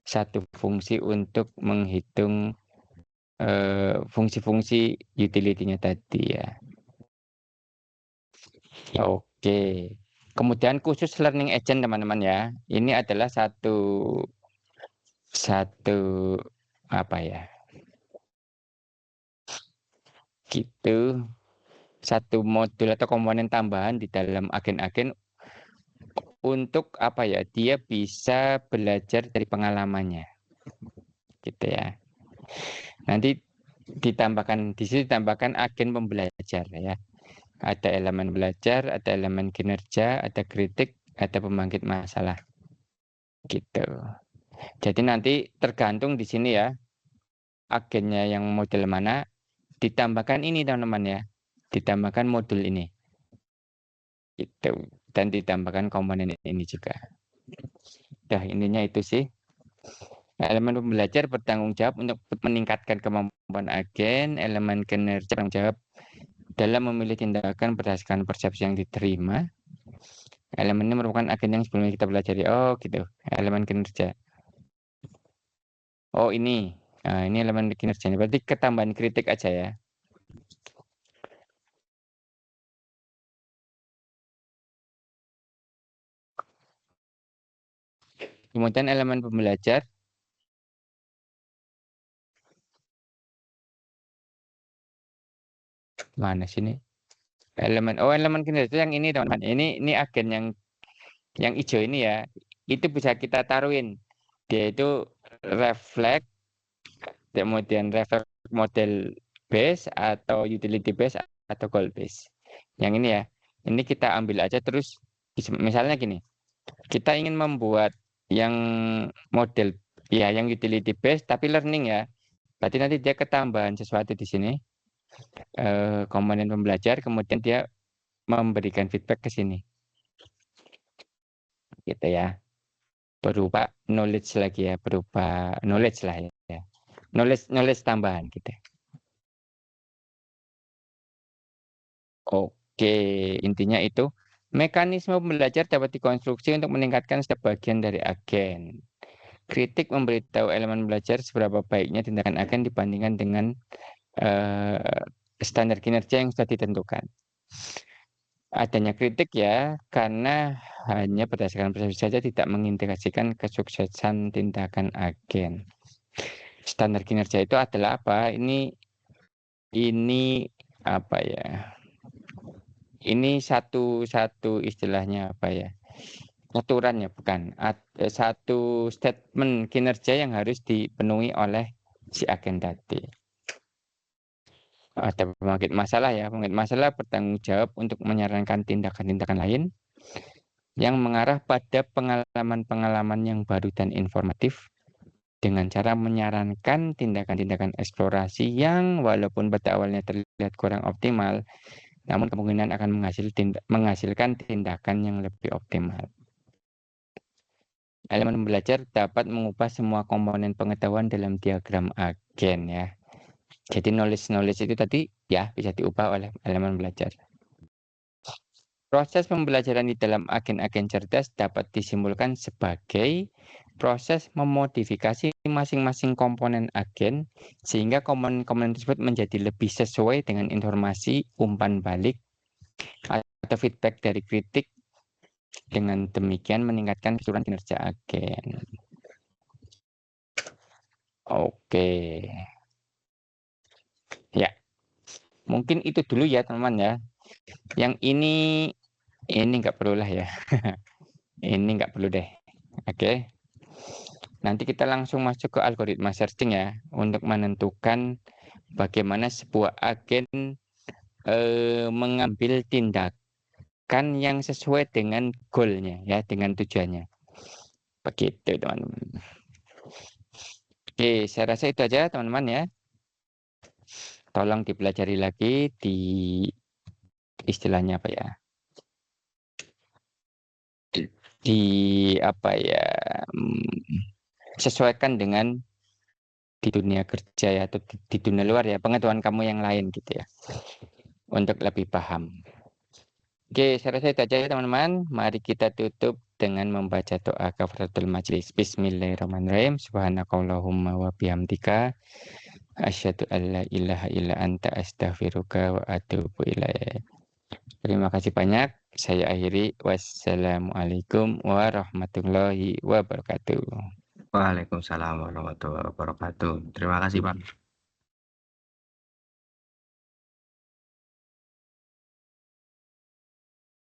satu fungsi untuk menghitung fungsi-fungsi utility-nya tadi ya. Oke. Kemudian khusus learning agent teman-teman ya. Ini adalah satu apa ya? Gitu. Satu modul atau komponen tambahan di dalam agen-agen untuk apa ya? Dia bisa belajar dari pengalamannya. Gitu ya. Nanti di sini ditambahkan agen pembelajar ya. Ada elemen belajar, ada elemen kinerja, ada kritik, ada pembangkit masalah. Gitu. Jadi nanti tergantung di sini ya, agennya yang model mana, ditambahkan ini teman-teman ya. Ditambahkan modul ini. Gitu. Dan ditambahkan komponen ini juga. Dah intinya itu sih. Elemen pembelajar bertanggung jawab untuk meningkatkan kemampuan agen, elemen kinerja bertanggung jawab dalam memilih tindakan berdasarkan persepsi yang diterima. Elemen ini merupakan agen yang sebelumnya kita pelajari. Oh gitu, elemen kinerja. Oh ini, nah, ini elemen kinerjanya. Berarti ketambahan kritik aja ya. Kemudian elemen pembelajar. Mana sini? Elemen kinerja yang ini teman-teman. Ini agen yang hijau ini ya. Itu bisa kita taruhin. Dia itu refleks, kemudian refleks model base atau utility base atau goal base. Yang ini ya, ini kita ambil aja terus misalnya gini, kita ingin membuat yang model ya yang utility base tapi learning ya. Berarti nanti dia ketambahan sesuatu di sini komponen pembelajar kemudian dia memberikan feedback ke sini. Gitu ya. Berupa knowledge lagi ya, berupa knowledge lah ya. Knowledge tambahan gitu. Oke, intinya itu mekanisme belajar dapat dikonstruksi untuk meningkatkan sebagian dari agen. Kritik memberitahu elemen belajar seberapa baiknya tindakan agen dibandingkan dengan standar kinerja yang sudah ditentukan. Adanya kritik ya, karena hanya berdasarkan persepsi saja tidak mengintegrasikan kesuksesan tindakan agen. Standar kinerja itu adalah apa? Ini apa ya? Ini satu istilahnya apa ya? Aturan ya, bukan. Satu statement kinerja yang harus dipenuhi oleh si agen tadi. Ada pembangkit masalah ya, pembangkit masalah bertanggung jawab untuk menyarankan tindakan-tindakan lain yang mengarah pada pengalaman-pengalaman yang baru dan informatif dengan cara menyarankan tindakan-tindakan eksplorasi yang walaupun pada awalnya terlihat kurang optimal, namun kemungkinan akan menghasilkan tindakan yang lebih optimal. Elemen belajar dapat mengubah semua komponen pengetahuan dalam diagram agen ya. Jadi knowledge itu tadi ya bisa diubah oleh elemen belajar. Proses pembelajaran di dalam agen-agen cerdas dapat disimpulkan sebagai proses memodifikasi masing-masing komponen agen sehingga komponen-komponen tersebut menjadi lebih sesuai dengan informasi umpan balik atau feedback dari kritik. Dengan demikian meningkatkan keseluruhan kinerja agen. Oke. Ya, mungkin itu dulu ya teman-teman ya. Yang ini nggak perlu lah ya. Ini nggak perlu deh. Oke. Nanti kita langsung masuk ke algoritma searching ya untuk menentukan bagaimana sebuah agen mengambil tindakan yang sesuai dengan goalnya ya, dengan tujuannya. Begitu teman-teman. Oke, saya rasa itu aja teman-teman ya. Tolong dipelajari lagi di istilahnya apa ya? Di apa ya? Sesuaikan dengan di dunia kerja ya atau di dunia luar ya, pengetahuan kamu yang lain gitu ya. Untuk lebih paham. Oke, saya rasa itu aja ya teman-teman. Mari kita tutup dengan membaca doa kafaratul majlis. Bismillahirrahmanirrahim. Subhanakallahumma wa bihamdika asyhadu an la ilaha illa anta astaghfiruka wa atubu ilaik. Terima kasih banyak. Saya akhiri. Wassalamualaikum warahmatullahi wabarakatuh. Waalaikumsalam warahmatullahi wabarakatuh. Terima kasih, Pak.